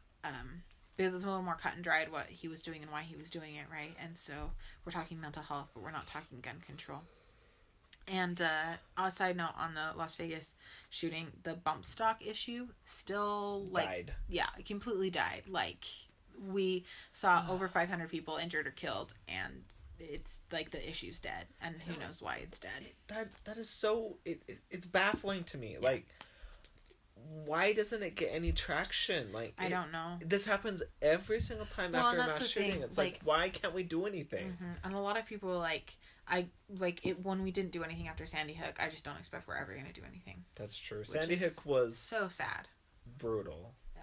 because it's a little more cut and dried what he was doing and why he was doing it, right? And so we're talking mental health, but we're not talking gun control. And on a side note, on the Las Vegas shooting, the bump stock issue still died. Yeah, it completely died. We saw over 500 people injured or killed, and it's the issue's dead, and who knows why it's dead. That is so it's baffling to me. Yeah. Why doesn't it get any traction? I don't know. This happens every single time after a mass shooting. It's why can't we do anything? Mm-hmm. And a lot of people when we didn't do anything after Sandy Hook, I just don't expect we're ever going to do anything. That's true. Sandy Hook was so sad. Brutal. Yeah.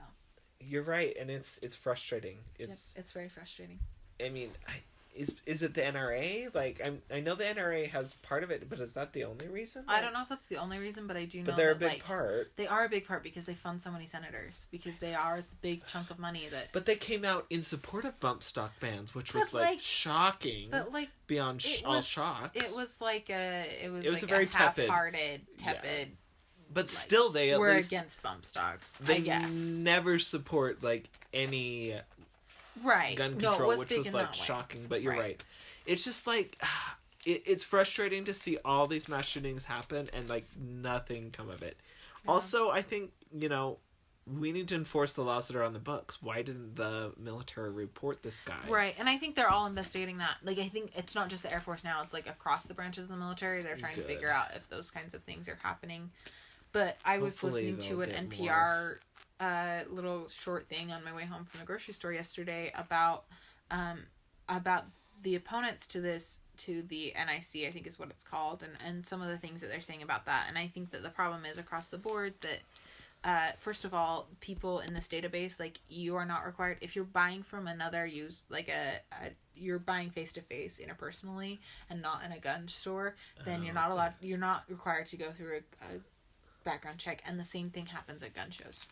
You're right, and it's frustrating. It's very frustrating. I mean, is it the NRA? I know the NRA has part of it, but is that the only reason? I don't know if that's the only reason, but I do know but they're a big part. They are a big part because they fund so many senators, because they are the big chunk of money that... But they came out in support of bump stock bans, which was shocking. But beyond all shocks. It was it was a very half-hearted, tepid. Yeah. But still, they were against bump stocks. I guess never support any gun control, which was shocking. But you're right. It's just it's frustrating to see all these mass shootings happen and nothing come of it. Yeah. Also, I think we need to enforce the laws that are on the books. Why didn't the military report this guy? Right, and I think they're all investigating that. I think it's not just the Air Force now. It's across the branches of the military. They're trying to figure out if those kinds of things are happening. But I was listening to an NPR little short thing on my way home from the grocery store yesterday about the opponents to the NIC, I think is what it's called, and some of the things that they're saying about that. And I think that the problem is across the board that first of all, people in this database, you are not required, if you're buying from another you're buying face to face interpersonally and not in a gun store, then you're not required to go through a background check. And the same thing happens at gun shows.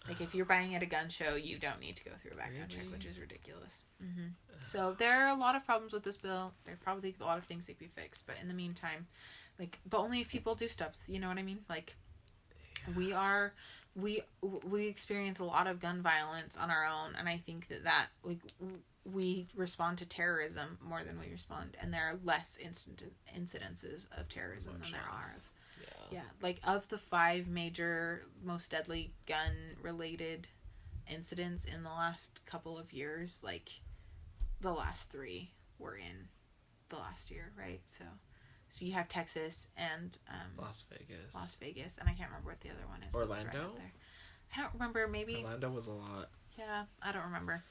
If you're buying at a gun show, you don't need to go through a background check, which is ridiculous. Mm-hmm. So there are a lot of problems with this bill. There are probably a lot of things that can be fixed, but in the meantime, but only if people do stuff. You know what I mean? We experience a lot of gun violence on our own, and I think that we respond to terrorism more than we respond, and there are less incidences of terrorism than there are of. Yeah, of the 5 major, most deadly gun-related incidents in the last couple of years, the last 3 were in the last year, right? So you have Texas and Las Vegas, and I can't remember what the other one is. Orlando? Right up there. I don't remember. Maybe Orlando was a lot. Yeah, I don't remember.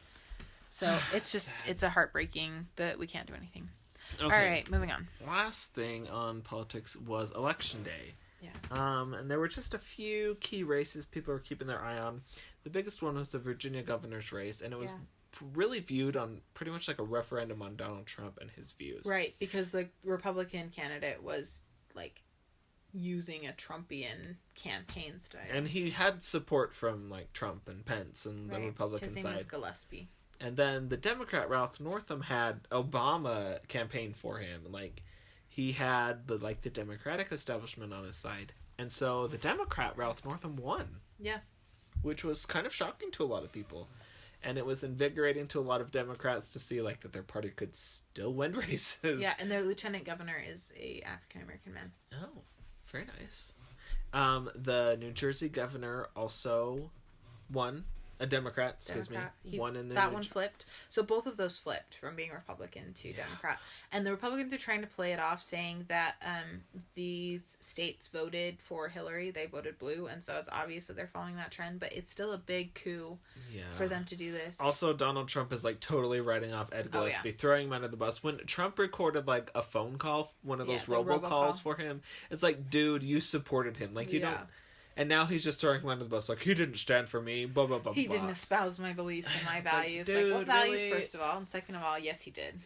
So it's a heartbreaking that we can't do anything. Okay. All right, moving on. Last thing on politics was Election Day. Yeah. And there were just a few key races people were keeping their eye on. The biggest one was the Virginia governor's race, and it was really viewed on pretty much like a referendum on Donald Trump and his views. Right, because the Republican candidate was like using a Trumpian campaign style. And he had support from like Trump and Pence and the Republican side. His name was Gillespie. And then the Democrat Ralph Northam had Obama campaign for him. Like he had the Democratic establishment on his side. And so the Democrat Ralph Northam won. Yeah. Which was kind of shocking to a lot of people. And it was invigorating to a lot of Democrats to see like that their party could still win races. Yeah, and their lieutenant governor is a African American man. Oh, very nice. The New Jersey governor also won. A Democrat, won in the that one flipped. So both of those flipped from being Republican to Democrat. And the Republicans are trying to play it off, saying that these states voted for Hillary. They voted blue, and so it's obvious that they're following that trend. But it's still a big coup for them to do this. Also, Donald Trump is like totally writing off Ed Gillespie, throwing him under the bus. When Trump recorded like a phone call, one of those robocalls for him, it's like, dude, you supported him. Like you don't. And now he's just throwing him under the bus, like, he didn't stand for me, blah, blah, blah, He didn't espouse my beliefs and my values. Like, dude, what values, really? first of all? And second of all, yes, he did.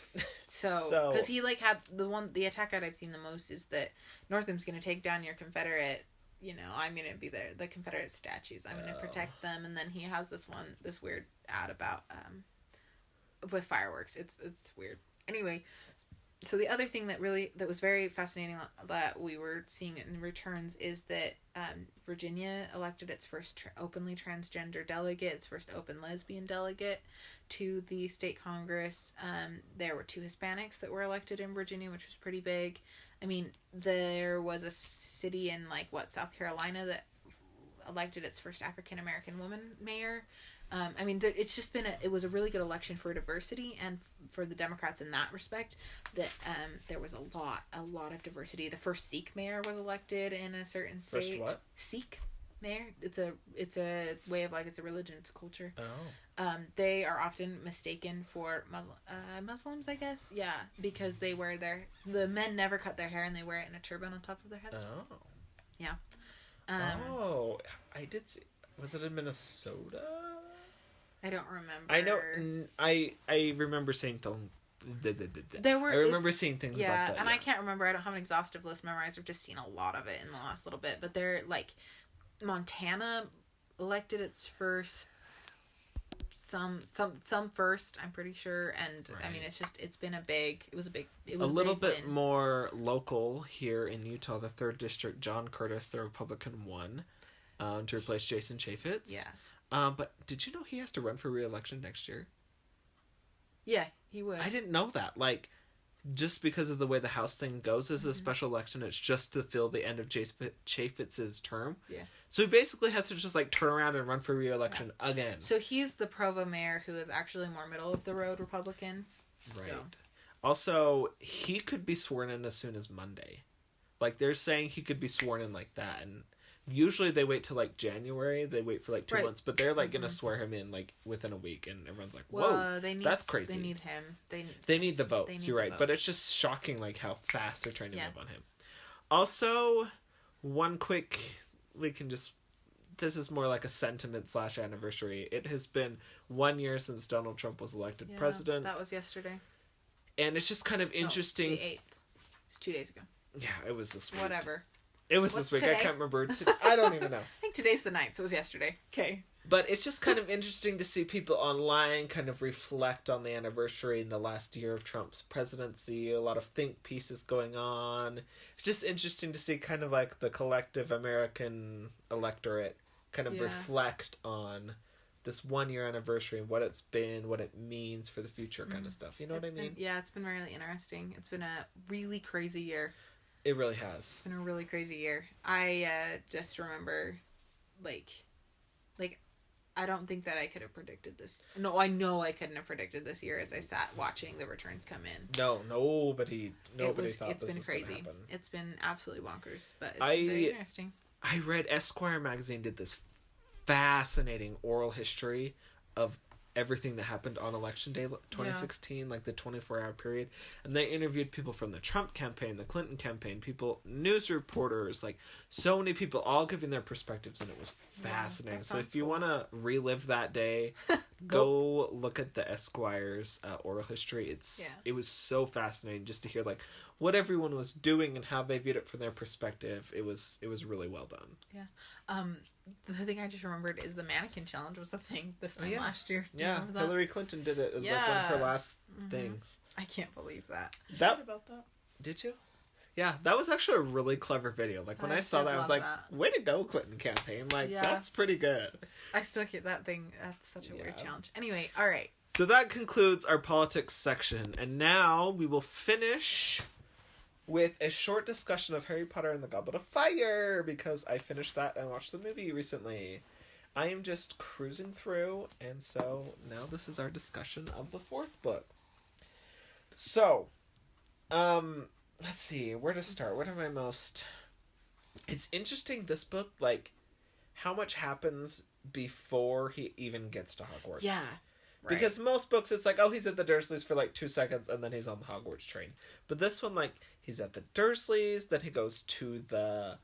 So, because he, like, had the attack ad I've seen the most is that Northam's going to take down your Confederate, I'm going to be there, the Confederate statues. I'm going to protect them. And then he has this weird ad about, with fireworks. It's weird. Anyway, so the other thing that was very fascinating that we were seeing in returns is that Virginia elected its first openly transgender delegate, its first open lesbian delegate to the state Congress. There were 2 Hispanics that were elected in Virginia, which was pretty big. I mean, there was a city in South Carolina that elected its first African American woman mayor. It's just been it was a really good election for diversity and for the Democrats in that respect. That there was a lot of diversity. The first Sikh mayor was elected in a certain state. First what? Sikh mayor. It's a way of it's a religion. It's a culture. Oh. They are often mistaken for Muslims, I guess. Yeah, because they wear the men never cut their hair and they wear it in a turban on top of their heads. Oh. Yeah. I did see. Was it in Minnesota? I don't remember. I know. I remember seeing them. There were. I remember seeing things about that. And I can't remember. I don't have an exhaustive list memorized. I've just seen a lot of it in the last little bit. But they're Montana elected its first. Some first. I'm pretty sure, and right. It's been it was a little bit more local here in Utah. The 3rd district, John Curtis, the Republican, won to replace Jason Chaffetz. Yeah. But did you know he has to run for re-election next year? Yeah, he would. I didn't know that. Just because of the way the House thing goes as a special election, it's just to fill the end of Chaffetz's term. Yeah. So he basically has to just turn around and run for re-election again. So he's the Provo mayor who is actually more middle of the road Republican. Right. So. Also, he could be sworn in as soon as Monday. They're saying he could be sworn in like that, and usually they wait till January. They wait for 2 months, but they're gonna swear him in within a week, and everyone's like, "Whoa, that's crazy." They need him. They need the votes. You're right, but it's just shocking how fast they're trying to move on him. Also, one quick, this is more like a sentiment / anniversary. It has been 1 year since Donald Trump was elected president. That was yesterday. And it's just kind of interesting. The 8th. It's 2 days ago. Yeah, it was this week. Whatever. It was this week. Today? I can't remember. I don't even know. I think today's the 9th, so it was yesterday. Okay. But it's just kind of interesting to see people online kind of reflect on the anniversary in the last year of Trump's presidency. A lot of think pieces going on. It's just interesting to see kind of the collective American electorate kind of reflect on this 1 year anniversary and what it's been, what it means for the future kind of stuff. You know what I mean? It's been really interesting. It's been a really crazy year. It really has. It's been a really crazy year. I just remember, I don't think that I could have predicted this. No, I know I couldn't have predicted this year as I sat watching the returns come in. No, nobody thought this was crazy. Gonna happen. It's been absolutely bonkers, but it's been very interesting. I read Esquire magazine did this fascinating oral history of everything that happened on Election Day 2016, like the 24-hour period. And they interviewed people from the Trump campaign, the Clinton campaign, people, news reporters, like so many people all giving their perspectives, and it was fascinating. So if you want to relive that day, go look at the Esquire's oral history. It was so fascinating just to hear like what everyone was doing and how they viewed it from their perspective. It was really well done. Yeah. The thing I just remembered is the mannequin challenge was a thing this time last year. Do you remember that? Hillary Clinton did it as like one of her last things. I can't believe that. About that. Did you? Yeah, that was actually a really clever video. Like when I saw that, I was like, way to go, Clinton campaign. Like, that's pretty good. I still get that thing. That's such a weird challenge. Anyway, all right. So that concludes our politics section. And now we will finish with a short discussion of Harry Potter and the Goblet of Fire, because I finished that and watched the movie recently. I am just cruising through, and so now this is our discussion of the fourth book. So, let's see, where to start? What am I most... It's interesting, this book, like, how much happens before he even gets to Hogwarts. Yeah. Right. Because most books, it's like, oh, he's at the Dursleys for like 2 seconds, and then he's on the Hogwarts train. But this one, like, he's at the Dursleys, then he goes to the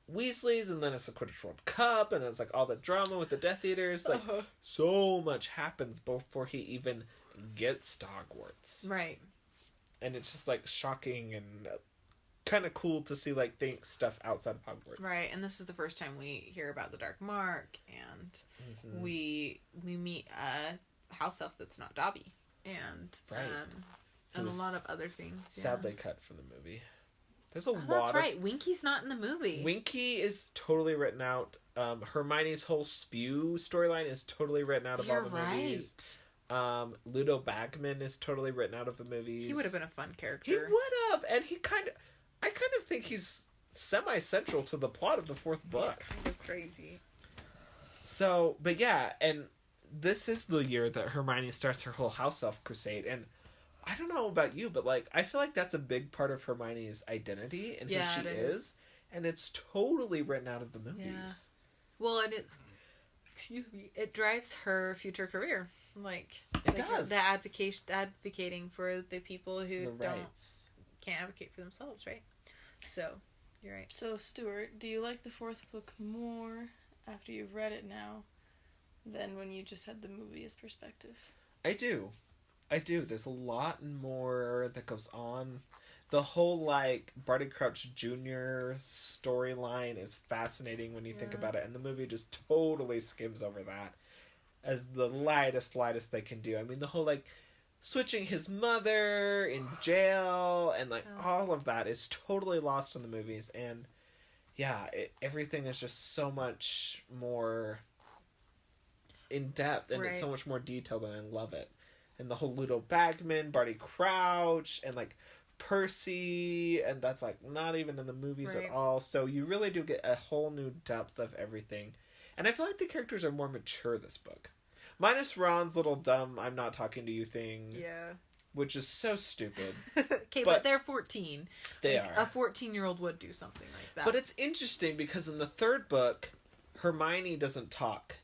Weasleys, and then it's the Quidditch World Cup, and it's like all the drama with the Death Eaters. Like, so much happens before he even gets to Hogwarts. Right. And it's just, like, shocking and kind of cool to see, like, stuff outside of Hogwarts. Right, and this is the first time we hear about the Dark Mark, and we meet house elf that's not Dobby, and and a lot of other things. Sadly cut from the movie. There's a lot. That's right. Winky's not in the movie. Winky is totally written out. Hermione's whole spew storyline is totally written out of all the movies. Ludo Bagman is totally written out of the movies. He would have been a fun character. He would have, and I kind of think he's semi-central to the plot of the fourth book. He's kind of crazy. So, but yeah, and this is the year that Hermione starts her whole house elf crusade, and I don't know about you, but like I feel like that's a big part of Hermione's identity and who she is, and it's totally written out of the movies. Yeah. Well, and it drives her future career. Like it does. The advocating for the people who can't advocate for themselves, right? So, you're right. So, Stuart, do you like the fourth book more after you've read it now than when you just had the movie as perspective? I do. There's a lot more that goes on. The whole, like, Barty Crouch Jr. storyline is fascinating when you think about it, and the movie just totally skims over that as the lightest they can do. I mean, the whole, like, switching his mother in jail and, like, all of that is totally lost in the movies, and, yeah, everything is just so much more in depth, and it's so much more detailed, and I love it. And the whole Ludo Bagman, Barty Crouch, and, like, Percy, and that's, like, not even in the movies at all. So you really do get a whole new depth of everything. And I feel like the characters are more mature this book. Minus Ron's little dumb, I'm not talking to you thing. Yeah. Which is so stupid. Okay, but they're 14. They are. A 14-year-old would do something like that. But it's interesting because in the third book, Hermione doesn't talk.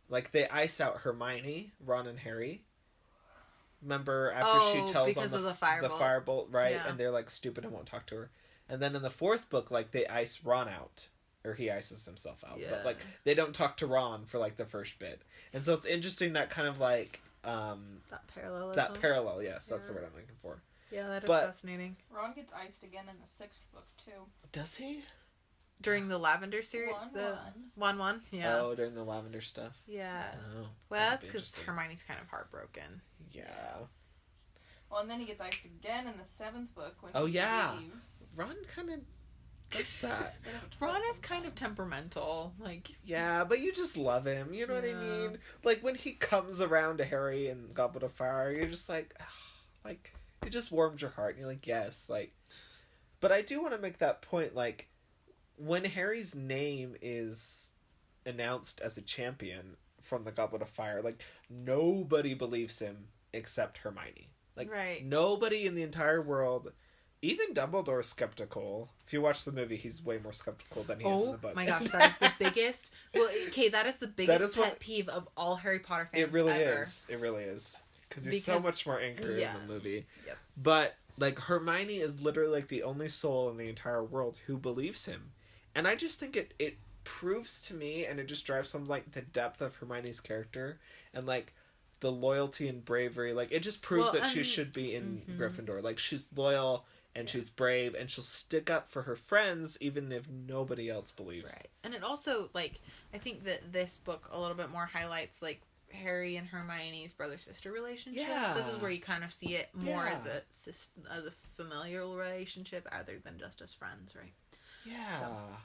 Like, they ice out Hermione, Ron and Harry. Remember after she tells on the firebolt, right? Yeah. And they're like stupid and won't talk to her. And then in the fourth book, like they ice Ron out, or he ices himself out. Yeah. But like they don't talk to Ron for like the first bit. And so it's interesting that kind of like that parallelism. That parallel, yes, that's the word I'm looking for. Yeah, that is fascinating. Ron gets iced again in the sixth book too. Does he? During the Lavender series? One, yeah. Oh, during the Lavender stuff? Yeah. Oh, well, that's because Hermione's kind of heartbroken. Yeah. Well, and then he gets iced again in the seventh book when he leaves. Ron kind of does that. Ron is kind of temperamental. Like, yeah, but you just love him. You know what I mean? Like, when he comes around to Harry and Goblet of Fire, you're just like, like, it just warms your heart. And you're like, yes. Like, but I do want to make that point, like, when Harry's name is announced as a champion from the Goblet of Fire, like, nobody believes him except Hermione. Like, nobody in the entire world Even Dumbledore's skeptical. If you watch the movie, he's way more skeptical than he is in the book. Oh my gosh, that is the biggest. Well, okay, that is the biggest is pet what- peeve of all Harry Potter fans. It really ever. is. It really is. Because he's so much more angry yeah. in the movie. Yep. But, like, Hermione is literally, like, the only soul in the entire world who believes him. And I just think it proves to me, and it just drives home, like, the depth of Hermione's character. And, like, the loyalty and bravery. Like, it just proves that she should be in Gryffindor. Like, she's loyal, and she's brave, and she'll stick up for her friends, even if nobody else believes. Right. And it also, like, I think that this book a little bit more highlights, like, Harry and Hermione's brother-sister relationship. Yeah. This is where you kind of see it more Yeah. as a familial relationship other than just as friends, right? Yeah. So-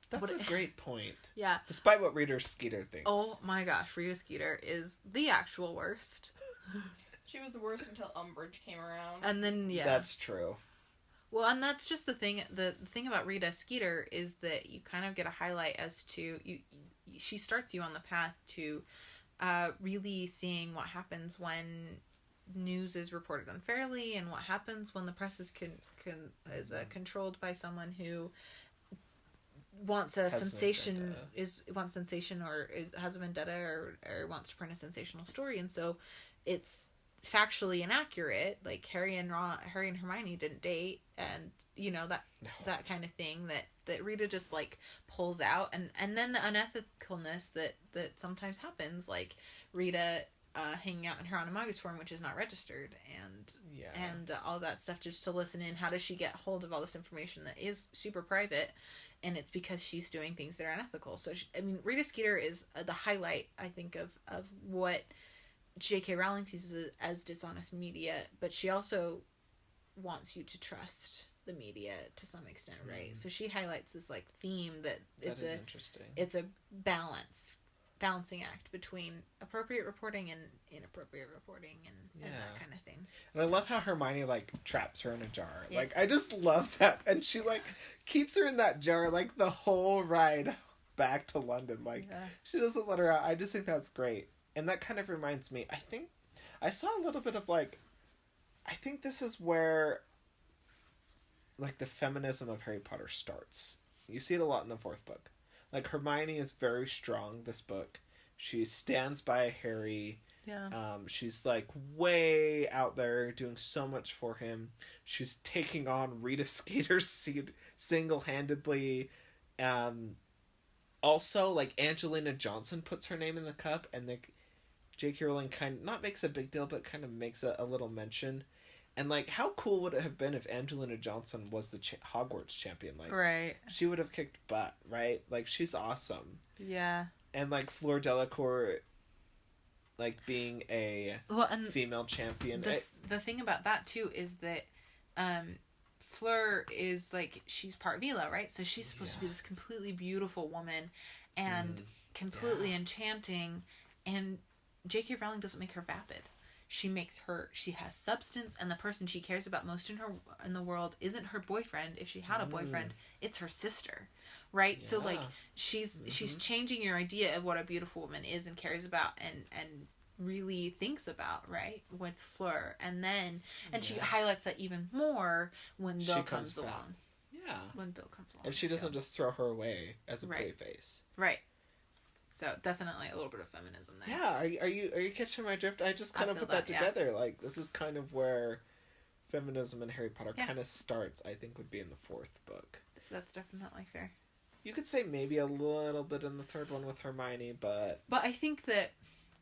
That's What- a great point. Yeah. Despite what Rita Skeeter thinks. Oh my gosh, Rita Skeeter is the actual worst. She was the worst until Umbridge came around. And then, yeah. That's true. Well, and that's just the thing. The thing about Rita Skeeter is that you kind of get a highlight as to she starts you on the path to really seeing what happens when news is reported unfairly, and what happens when the press is controlled by someone who wants a Has a sensation, vendetta. wants sensation, or has a vendetta, or wants to print a sensational story, and so it's factually inaccurate. Like Harry and Hermione didn't date, and that kind of thing that Rita just like pulls out, and then the unethicalness that sometimes happens, like Rita hanging out in her Animagus form, which is not registered, and all that stuff just to listen in. How does she get hold of all this information that is super private? And it's because she's doing things that are unethical. So, Rita Skeeter is the highlight, I think, of what J.K. Rowling sees as dishonest media, but she also wants you to trust the media to some extent, right? So she highlights this like theme that That is interesting. it's a balancing act between appropriate reporting and inappropriate reporting and that kind of thing. And I love how Hermione like traps her in a jar. Yeah. Like I just love that, and she like keeps her in that jar like the whole ride back to London. Like she doesn't let her out. I just think that's great, and that kind of reminds me. I think I saw a little bit of like. I think this is where like the feminism of Harry Potter starts. You see it a lot in the fourth book. Like Hermione is very strong this book. She stands by Harry. Yeah. She's like way out there doing so much for him. She's taking on Rita Skeeter's seat single-handedly. Also, like Angelina Johnson puts her name in the cup, and like J.K. Rowling kind of not makes a big deal, but kind of makes a little mention. And like, how cool would it have been if Angelina Johnson was the Hogwarts champion? Like, Right. she would have kicked butt, right? Like, she's awesome. Yeah. And like Fleur Delacour, like being a female champion. The thing about that too is that Fleur is like, she's part Vila, right? So she's supposed to be this completely beautiful woman and completely enchanting, and J.K. Rowling doesn't make her vapid. She has substance, and the person she cares about most in the world isn't her boyfriend. If she had a boyfriend, it's her sister, right? So like she's changing your idea of what a beautiful woman is and cares about and really thinks about, right, with Fleur. And then she highlights that even more when Bill comes along. Yeah. When Bill comes along. And she doesn't just throw her away as a Right. playface. Right. So definitely a little bit of feminism there. Yeah, are you catching my drift? I just kind of feel put that that, yeah. together. Like, this is kind of where feminism in Harry Potter Yeah. kind of starts, I think, would be in the fourth book. That's definitely fair. You could say maybe a little bit in the third one with Hermione, but But I think that,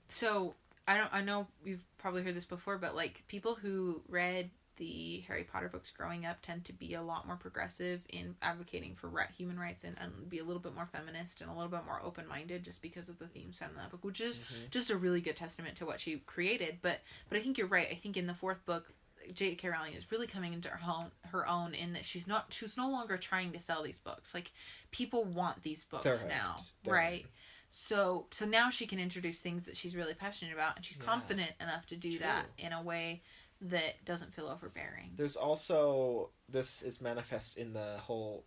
so I know you've probably heard this before, but like people who read the Harry Potter books growing up tend to be a lot more progressive in advocating for human rights and be a little bit more feminist and a little bit more open-minded just because of the themes found in that book, which is just a really good testament to what she created. But I think you're right. I think in the fourth book, J.K. Rowling is really coming into her own in that she's no longer trying to sell these books. Like, people want these books now, right? So now she can introduce things that she's really passionate about, and she's confident enough to do that in a way that doesn't feel overbearing. There's also, this is manifest in the whole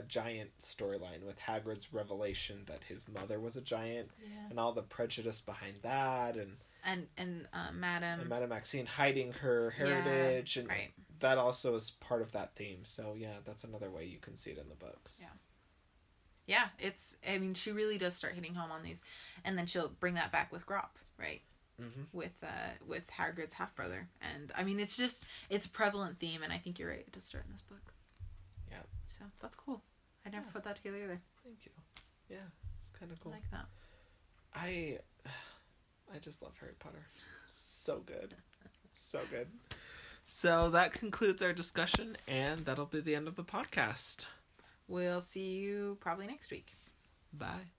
giant storyline with Hagrid's revelation that his mother was a giant, and all the prejudice behind that, and Madame Madame Maxine hiding her heritage, and that also is part of that theme. So yeah, that's another way you can see it in the books. Yeah. Yeah, it's, I mean, she really does start hitting home on these, and then she'll bring that back with Grop, right? Mm-hmm. With Hagrid's half brother, and I mean, it's a prevalent theme, and I think you're right. It does start in this book. Yeah. So that's cool. I never put that together either. Thank you. Yeah, it's kind of cool. I like that. I just love Harry Potter. So good. So good. So that concludes our discussion, and that'll be the end of the podcast. We'll see you probably next week. Bye.